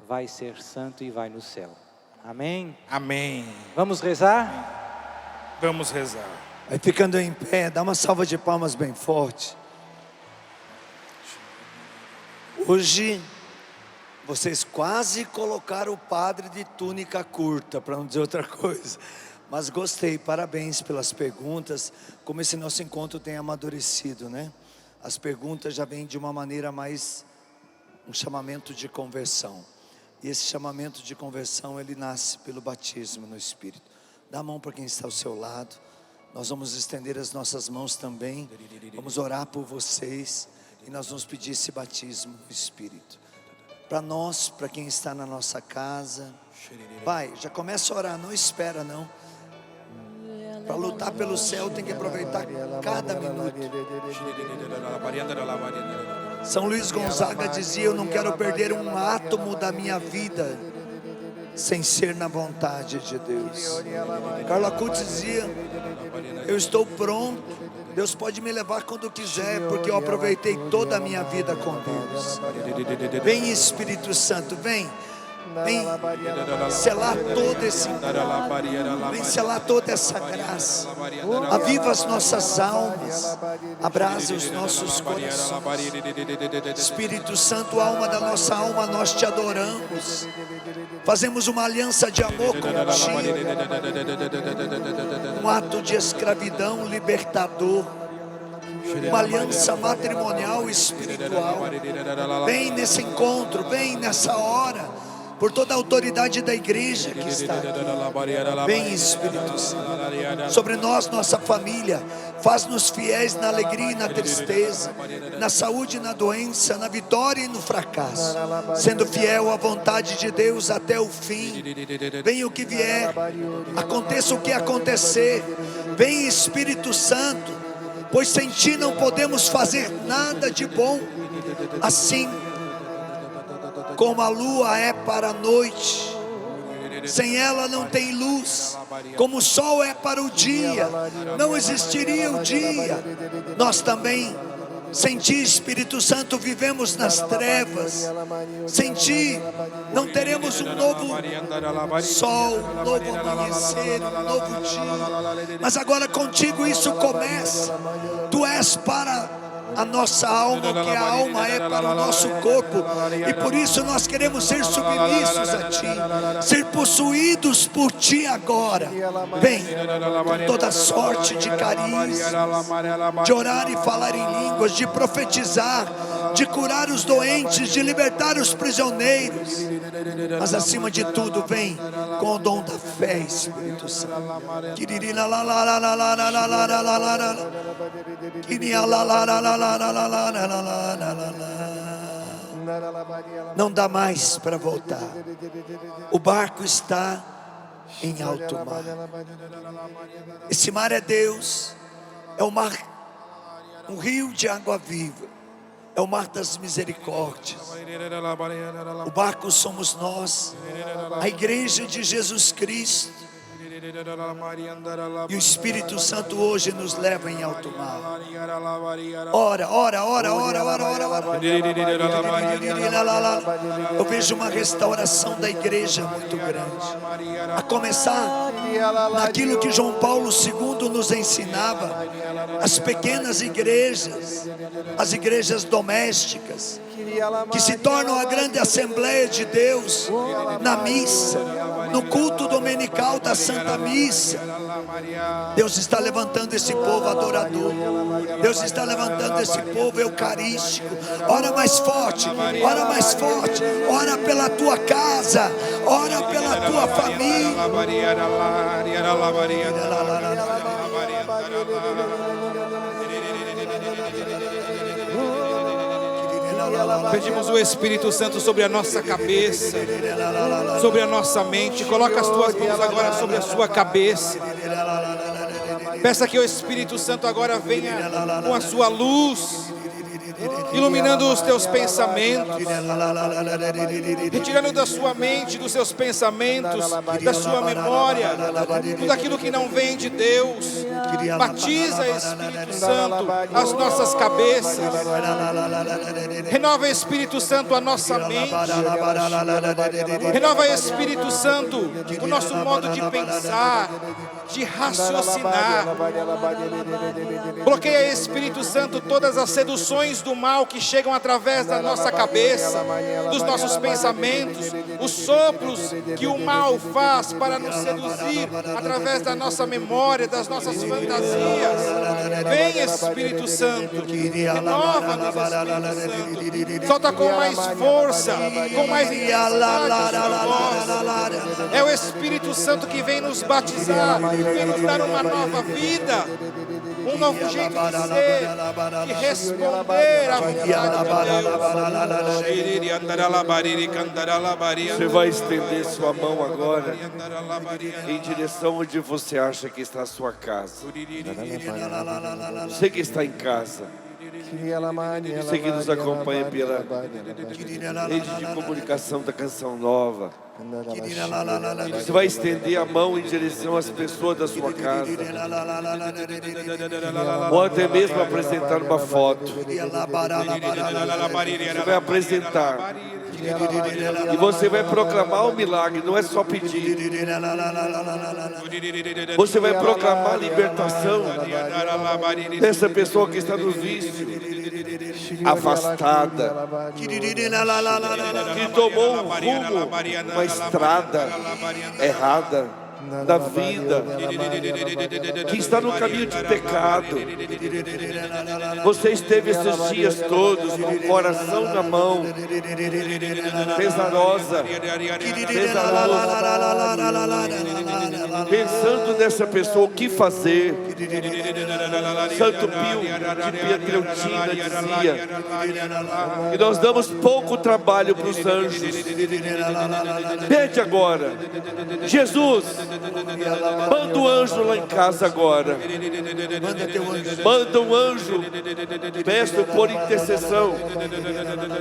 vai ser santo e vai no céu. Amém? Amém. Vamos rezar? Vamos rezar. Aí ficando em pé, dá uma salva de palmas bem forte. Hoje, vocês quase colocaram o padre de túnica curta, para não dizer outra coisa. Mas gostei, parabéns pelas perguntas, como esse nosso encontro tem amadurecido, né? As perguntas já vêm de uma maneira mais, um chamamento de conversão. E esse chamamento de conversão, ele nasce pelo batismo no Espírito. Dá a mão para quem está ao seu lado. Nós vamos estender as nossas mãos também. Vamos orar por vocês. E nós vamos pedir esse batismo no Espírito. Para nós, para quem está na nossa casa. Pai, já começa a orar, não espera não. Para lutar pelo céu tem que aproveitar cada minuto. São Luís Gonzaga dizia: eu não quero perder um átomo da minha vida sem ser na vontade de Deus. Carlo Acutis dizia: eu estou pronto, Deus pode me levar quando quiser, porque eu aproveitei toda a minha vida com Deus. Vem Espírito Santo, vem selar todo esse encontro, vem selar toda essa graça, aviva as nossas almas, abraça os nossos corações. Espírito Santo, alma da nossa alma, nós te adoramos, fazemos uma aliança de amor contigo, um ato de escravidão libertador, uma aliança matrimonial espiritual. Vem nesse encontro, vem nessa hora, por toda a autoridade da igreja que está aqui. Vem Espírito Santo sobre nós, nossa família, faz-nos fiéis na alegria e na tristeza, na saúde e na doença, na vitória e no fracasso, sendo fiel à vontade de Deus até o fim. Venha o que vier, aconteça o que acontecer, vem Espírito Santo, pois sem ti não podemos fazer nada de bom. Assim como a lua é para a noite, sem ela não tem luz. Como o sol é para o dia, não existiria o dia. Nós também Sem Ti, Espírito Santo, vivemos nas trevas. Sem Ti, não teremos um novo sol, um novo amanhecer, um novo dia. Mas agora contigo isso começa. Tu és para a nossa alma, o que a alma é para o nosso corpo, e por isso nós queremos ser submissos a Ti, ser possuídos por Ti agora. Vem com toda sorte de carícia, de orar e falar em línguas, de profetizar, de curar os doentes, de libertar os prisioneiros, mas acima de tudo vem com o dom da fé, Espírito Santo. Não dá mais para voltar. O barco está em alto mar. Esse mar é Deus. É o mar, um rio de água viva. É o mar das misericórdias. O barco somos nós, a igreja de Jesus Cristo. E o Espírito Santo hoje nos leva em alto mar. Ora, ora, ora, ora, ora, ora, ora. Eu vejo uma restauração da igreja muito grande. A começar naquilo que João Paulo II nos ensinava. As pequenas igrejas, as igrejas domésticas, que se tornam a grande Assembleia de Deus na missa, no culto dominical da Santa Missa. Deus está levantando esse povo adorador. Deus está levantando esse povo eucarístico. Ora mais forte, ora mais forte. Ora pela tua casa, ora pela tua família. Pedimos o Espírito Santo sobre a nossa cabeça, sobre a nossa mente. Coloca as tuas mãos agora sobre a sua cabeça. Peça que o Espírito Santo agora venha com a sua luz, iluminando os teus pensamentos, retirando da sua mente, dos seus pensamentos, da sua memória, tudo aquilo que não vem de Deus. Batiza, Espírito Santo, as nossas cabeças. Renova, Espírito Santo, a nossa mente. Renova, Espírito Santo, o nosso modo de pensar, de raciocinar. Bloqueia, Espírito Santo, todas as seduções do mal que chegam através da nossa cabeça, dos nossos pensamentos, os sopros que o mal faz para nos seduzir através da nossa memória, das nossas fantasias. Vem, Espírito Santo, renova-nos, Espírito Santo. Solta com mais força, com mais intensidade a sua voz. É o Espírito Santo que vem nos batizar, vem nos dar uma nova vida, um novo jeito de ser, de responder à vontade de Deus. Você vai estender sua mão agora em direção onde você acha que está a sua casa. Você que está em casa, você que nos acompanha pela rede de comunicação da Canção Nova, você vai estender a mão em direção às pessoas da sua casa, ou até mesmo apresentar uma foto. Você vai apresentar e você vai proclamar o milagre. Não é só pedir, você vai proclamar a libertação dessa pessoa que está no vício, afastada, que tomou um rumo, uma estrada errada da vida, que está no caminho de pecado. Você esteve esses dias todos com o coração na mão, pesarosa, pensando nessa pessoa, o que fazer. Santo Pio de Pietreutina dizia que nós damos pouco trabalho para os anjos. Pede agora: Jesus, Manda um anjo lá em casa agora. Manda teu anjo. Manda um anjo. Peço por intercessão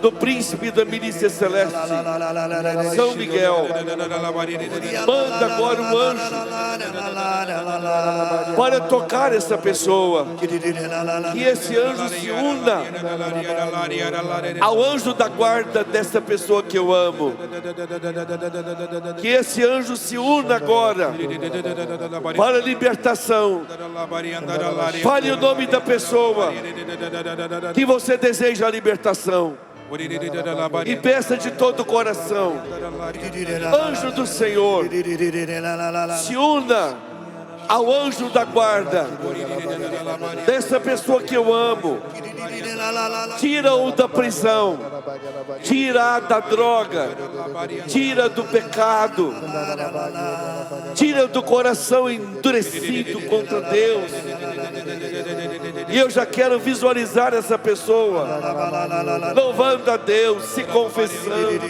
do príncipe da milícia celeste, São Miguel. Manda agora um anjo para tocar essa pessoa. Que esse anjo se una ao anjo da guarda dessa pessoa que eu amo. Que esse anjo se una agora para a libertação. Fale o nome da pessoa que você deseja a libertação. E peça de todo o coração. Anjo do Senhor, se una ao anjo da guarda dessa pessoa que eu amo. Tira-o da prisão, tira da droga, tira do pecado, tira do coração endurecido contra Deus. E eu já quero visualizar essa pessoa louvando a Deus, se confessando.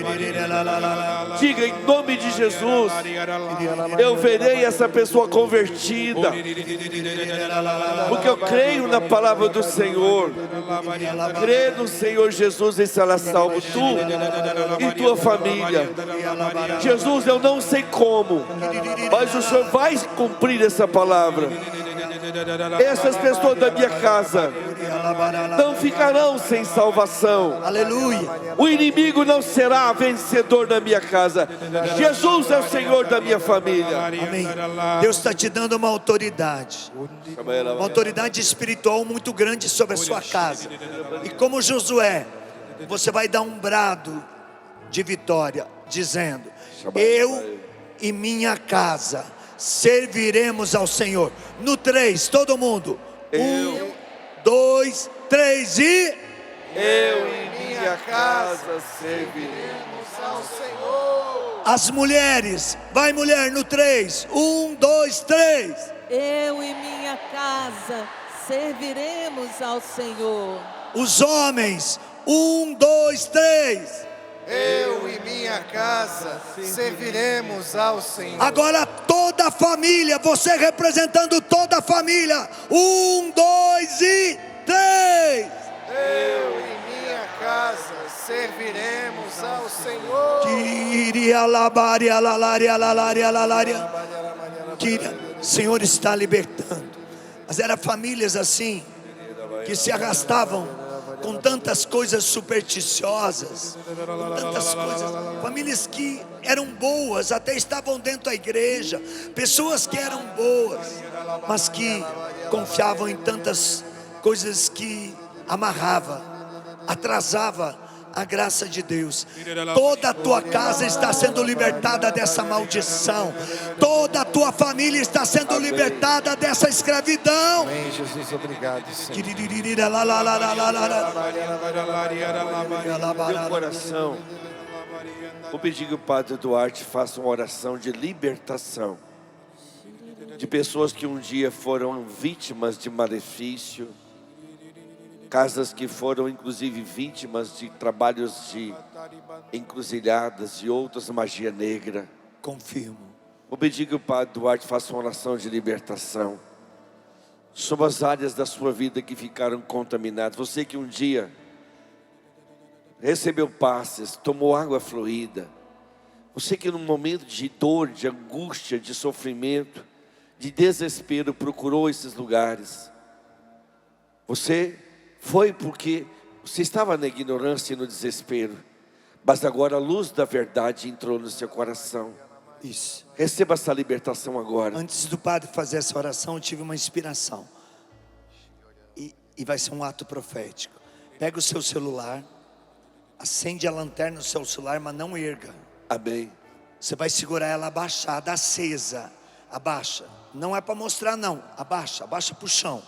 Diga em nome de Jesus, eu verei essa pessoa convertida, porque eu creio na palavra do Senhor. Crê no Senhor Jesus e será salvo tu e tua família. Jesus, eu não sei como, mas o Senhor vai cumprir essa palavra. Essas pessoas da minha casa não ficarão sem salvação. Aleluia. O inimigo não será vencedor na minha casa. Jesus é o Senhor da minha família. Amém. Deus está te dando uma autoridade espiritual muito grande sobre a sua casa. E como Josué, você vai dar um brado de vitória, dizendo: eu e minha casa serviremos ao Senhor. No 3, todo mundo. 1, 2, 3 e... Eu e minha casa serviremos ao Senhor. As mulheres, vai mulher, no 3, 1, 2, 3. Eu e minha casa serviremos ao Senhor. Os homens, 1, 2, 3. Eu e minha casa serviremos ao Senhor. Agora toda a família, você representando toda a família. 1, 2 e 3. Eu e minha casa serviremos ao Senhor. O Senhor está libertando. Mas eram famílias assim, que se arrastavam com tantas coisas supersticiosas, com tantas coisas, famílias que eram boas, até estavam dentro da igreja, pessoas que eram boas, mas que confiavam em tantas coisas que amarrava, atrasava a graça de Deus. Toda a tua casa está sendo libertada dessa maldição. Toda a tua família está sendo libertada dessa escravidão. Amém, Jesus, obrigado, Senhor. Meu coração, vou pedir que o Padre Duarte faça uma oração de libertação de pessoas que um dia foram vítimas de malefício, casas que foram inclusive vítimas de trabalhos de encruzilhadas e outras magia negra. Confirmo. Vou pedir que o Padre Duarte faça uma oração de libertação sobre as áreas da sua vida que ficaram contaminadas. Você que um dia recebeu passes, tomou água fluida. Você que num momento de dor, de angústia, de sofrimento, de desespero, procurou esses lugares. Você foi porque você estava na ignorância e no desespero, mas agora a luz da verdade entrou no seu coração. Isso. Receba essa libertação agora. Antes do padre fazer essa oração, eu tive uma inspiração. E vai ser um ato profético. Pega o seu celular, acende a lanterna no seu celular, mas não erga. Amém. Você vai segurar ela abaixada, acesa. Abaixa. Não é para mostrar não. Abaixa para o chão.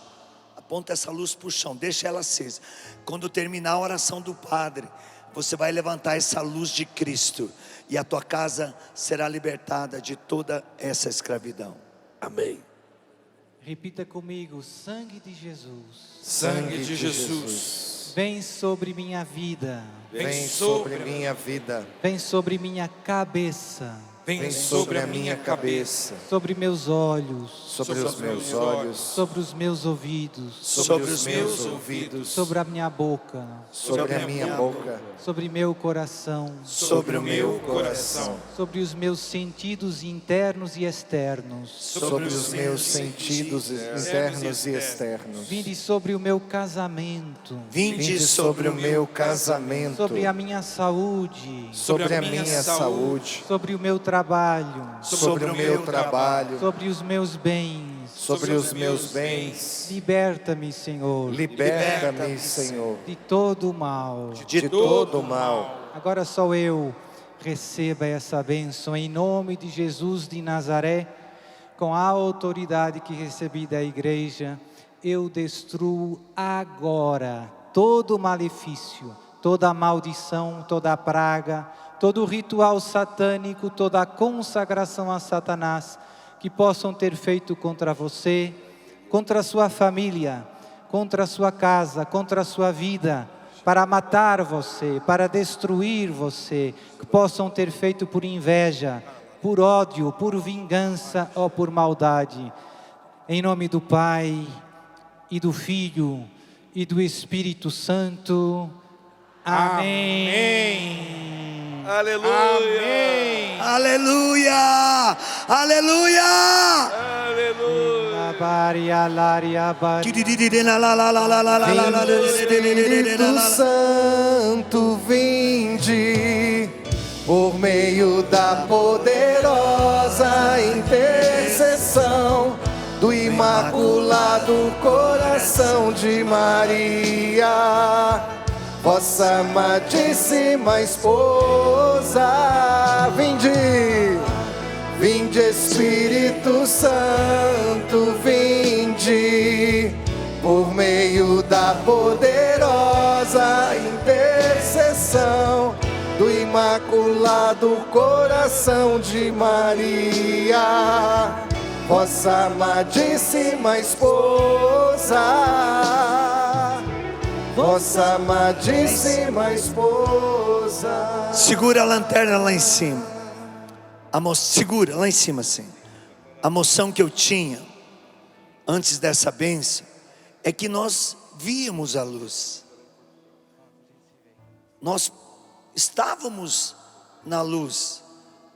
Aponta essa luz para o chão, deixa ela acesa. Quando terminar a oração do padre, você vai levantar essa luz de Cristo, e a tua casa será libertada de toda essa escravidão. Amém. Repita comigo: sangue de Jesus, Sangue de Jesus, vem sobre minha vida, vem sobre minha vida, vem sobre minha cabeça, vem sobre a minha cabeça, sobre meus olhos, sobre os meus olhos, sobre os meus ouvidos, sobre os meus ouvidos, sobre a minha boca, sobre a minha boca, sobre meu coração, sobre o meu coração, sobre os meus sentidos internos e externos. sobre os meus sentidos internos e externos. Vinde sobre o meu casamento, Vinde sobre o meu casamento, sobre a minha saúde, sobre a minha saúde, sobre o meu trabalho, sobre o meu trabalho, sobre os meus bens. sobre os meus bens. Liberta-me, Senhor, Liberta-me, Senhor, de todo o mal. de todo o mal. Agora só eu receba essa bênção em nome de Jesus de Nazaré, com a autoridade que recebi da igreja. Eu destruo agora todo o malefício, toda a maldição, toda a praga, todo o ritual satânico, toda a consagração a Satanás que possam ter feito contra você, contra a sua família, contra a sua casa, contra a sua vida, para matar você, para destruir você, que possam ter feito por inveja, por ódio, por vingança ou por maldade. Em nome do Pai e do Filho e do Espírito Santo. Amém. Aleluia! Aleluia! Aleluia! Espírito Santo, vinde por meio da poderosa intercessão do Imaculado Coração de Maria, vossa amadíssima esposa. Vinde Espírito Santo, vinde por meio da poderosa intercessão do Imaculado Coração de Maria, vossa amadíssima esposa, vossa amadíssima esposa. Segura a lanterna lá em cima. Segura lá em cima assim. A moção que eu tinha antes dessa bênção é que nós víamos a luz. Nós estávamos na luz,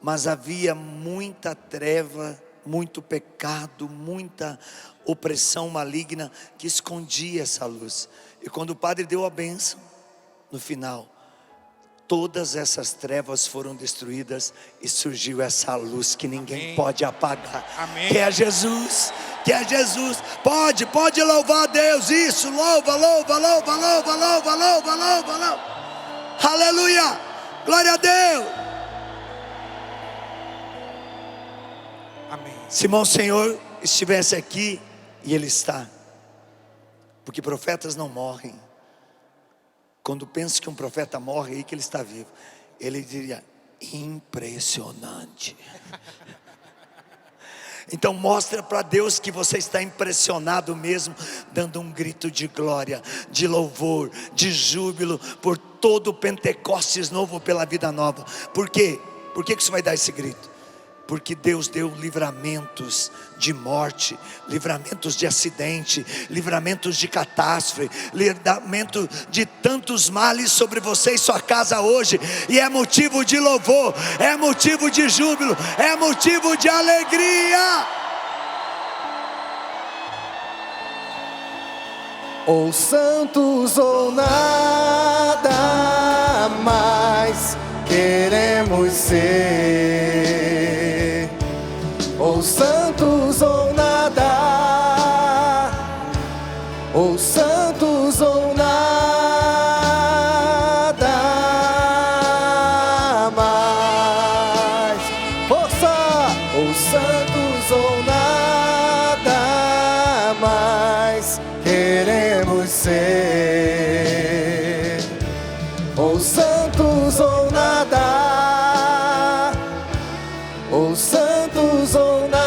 mas havia muita treva, muito pecado, muita opressão maligna que escondia essa luz. E quando o padre deu a bênção, no final, todas essas trevas foram destruídas e surgiu essa luz que ninguém pode apagar. Amém. Que é Jesus, que é Jesus. Pode louvar a Deus. Isso, louva. Aleluia, glória a Deus. Amém. Se irmão Senhor estivesse aqui, e Ele está, porque profetas não morrem. Quando pensa que um profeta morre, é aí que ele está vivo. Ele diria, impressionante. Então mostra para Deus que você está impressionado mesmo, dando um grito de glória, de louvor, de júbilo, por todo o Pentecostes novo pela vida nova. Por quê? Por que você vai dar esse grito? Porque Deus deu livramentos de morte, livramentos de acidente, livramentos de catástrofe, livramento de tantos males sobre você e sua casa hoje. E é motivo de louvor, é motivo de júbilo, é motivo de alegria. Ou santos ou nada mais queremos ser. Ou santos ou nada, ou santos ou nada mais. Força! Ou santos ou nada mais queremos ser. Ou santos ou nada, ou santos ou nada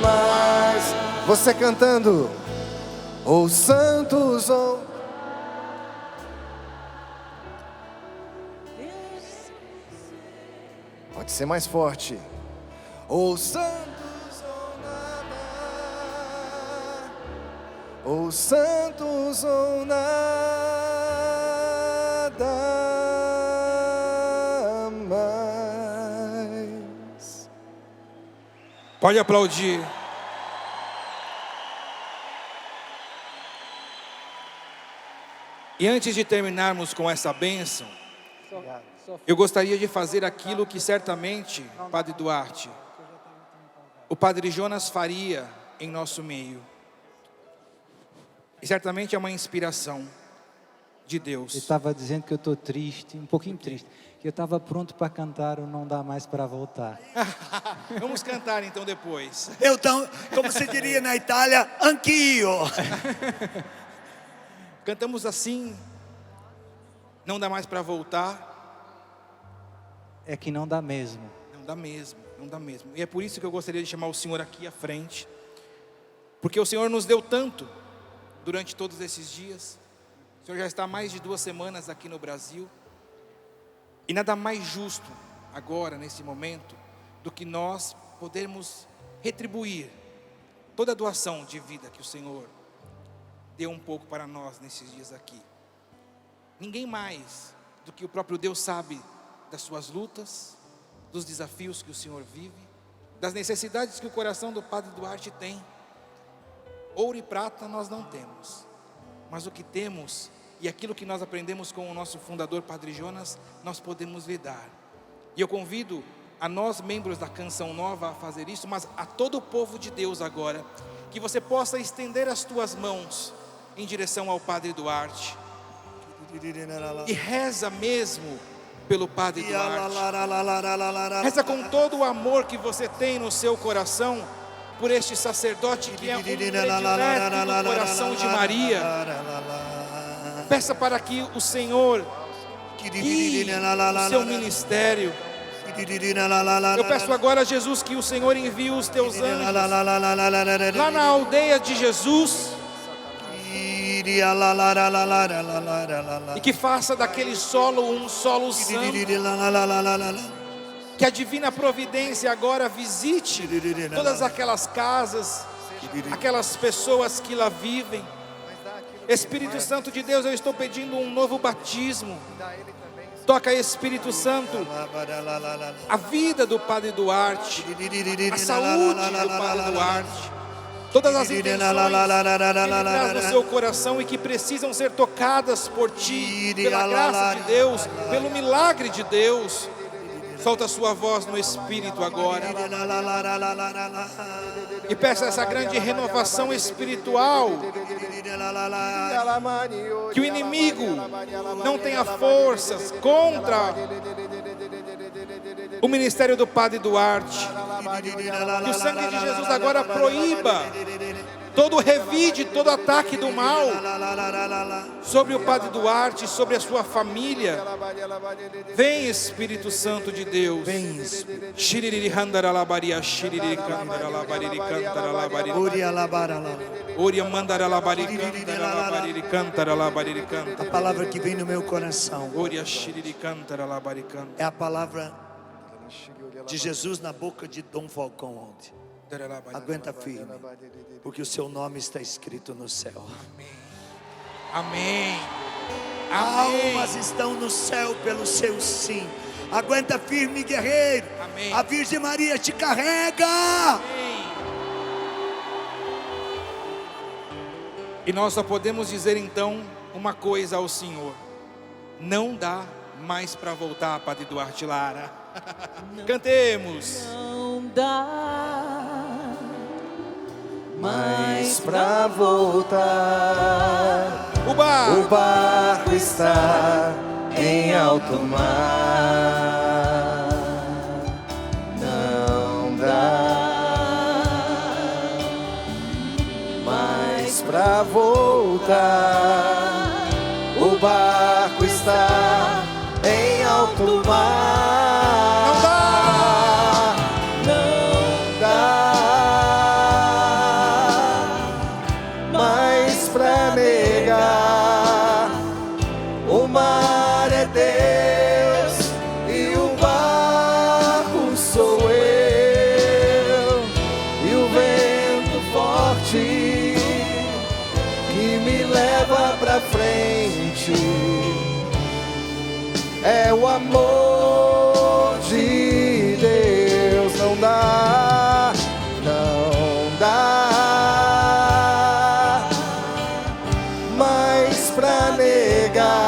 mais. Você cantando, ou santos ou Pode ser mais forte. Ou santos ou nada, ou santos ou nada mais. Pode aplaudir. E antes de terminarmos com essa bênção, eu gostaria de fazer aquilo que certamente, Padre Duarte, o Padre Jonas faria em nosso meio. E certamente é uma inspiração de Eu Deus. estava dizendo que eu estou triste, um pouquinho triste, que eu estava pronto para cantar o Não Dá Mais para Voltar. Vamos cantar então depois. Então, como se diria na Itália, anch'io. Cantamos assim, não dá mais para voltar. É que não dá mesmo. Não dá mesmo, não dá mesmo. E é por isso que eu gostaria de chamar o Senhor aqui à frente. Porque o Senhor nos deu tanto durante todos esses dias. O Senhor já está há mais de 2 semanas aqui no Brasil. E nada mais justo agora, nesse momento, do que nós podermos retribuir toda a doação de vida que o Senhor deu um pouco para nós nesses dias aqui. Ninguém mais do que o próprio Deus sabe das suas lutas, dos desafios que o Senhor vive, das necessidades que o coração do Padre Duarte tem. Ouro e prata nós não temos, mas o que temos e aquilo que nós aprendemos com o nosso fundador Padre Jonas, nós podemos lhe dar. E eu convido a nós, membros da Canção Nova, a fazer isso, mas a todo o povo de Deus agora, que você possa estender as tuas mãos em direção ao Padre Duarte e reza mesmo pelo Padre Duarte. Reza com todo o amor que você tem no seu coração por este sacerdote que é um predileto do coração de Maria. Peça para que o Senhor guie o seu ministério. Eu peço agora, Jesus, que o Senhor envie os teus anjos lá na aldeia de Jesus e que faça daquele solo um solo santo. Que a divina providência agora visite todas aquelas casas, aquelas pessoas que lá vivem. Espírito Santo de Deus, eu estou pedindo um novo batismo. Toca, Espírito Santo, a vida do Padre Duarte, a saúde do Padre Duarte, todas as intenções que ele traz no seu coração e que precisam ser tocadas por Ti, pela graça de Deus, pelo milagre de Deus. Solta a sua voz no Espírito agora e peça essa grande renovação espiritual. Que o inimigo não tenha forças contra o ministério do Padre Duarte. Que o sangue de Jesus agora proíba todo revide, todo ataque do mal sobre o Padre Duarte, sobre a sua família. Vem, Espírito Santo de Deus. Vem, Espírito. A palavra que vem no meu coração é a palavra de Jesus na boca de Dom Falcão ontem. Aguenta firme, porque o seu nome está escrito no céu. Amém. Amém. Almas estão no céu pelo seu sim. Aguenta firme, guerreiro. Amém. A Virgem Maria te carrega. Amém. E nós só podemos dizer então uma coisa ao Senhor: não dá mais para voltar, Padre Duarte Lara. Cantemos. Não dá mais pra voltar. O barco está em alto mar. Não dá mais pra voltar. O barco está em alto mar. O mar é Deus e o barco me leva pra frente. É o amor de Deus. Não dá, não dá mais pra negar.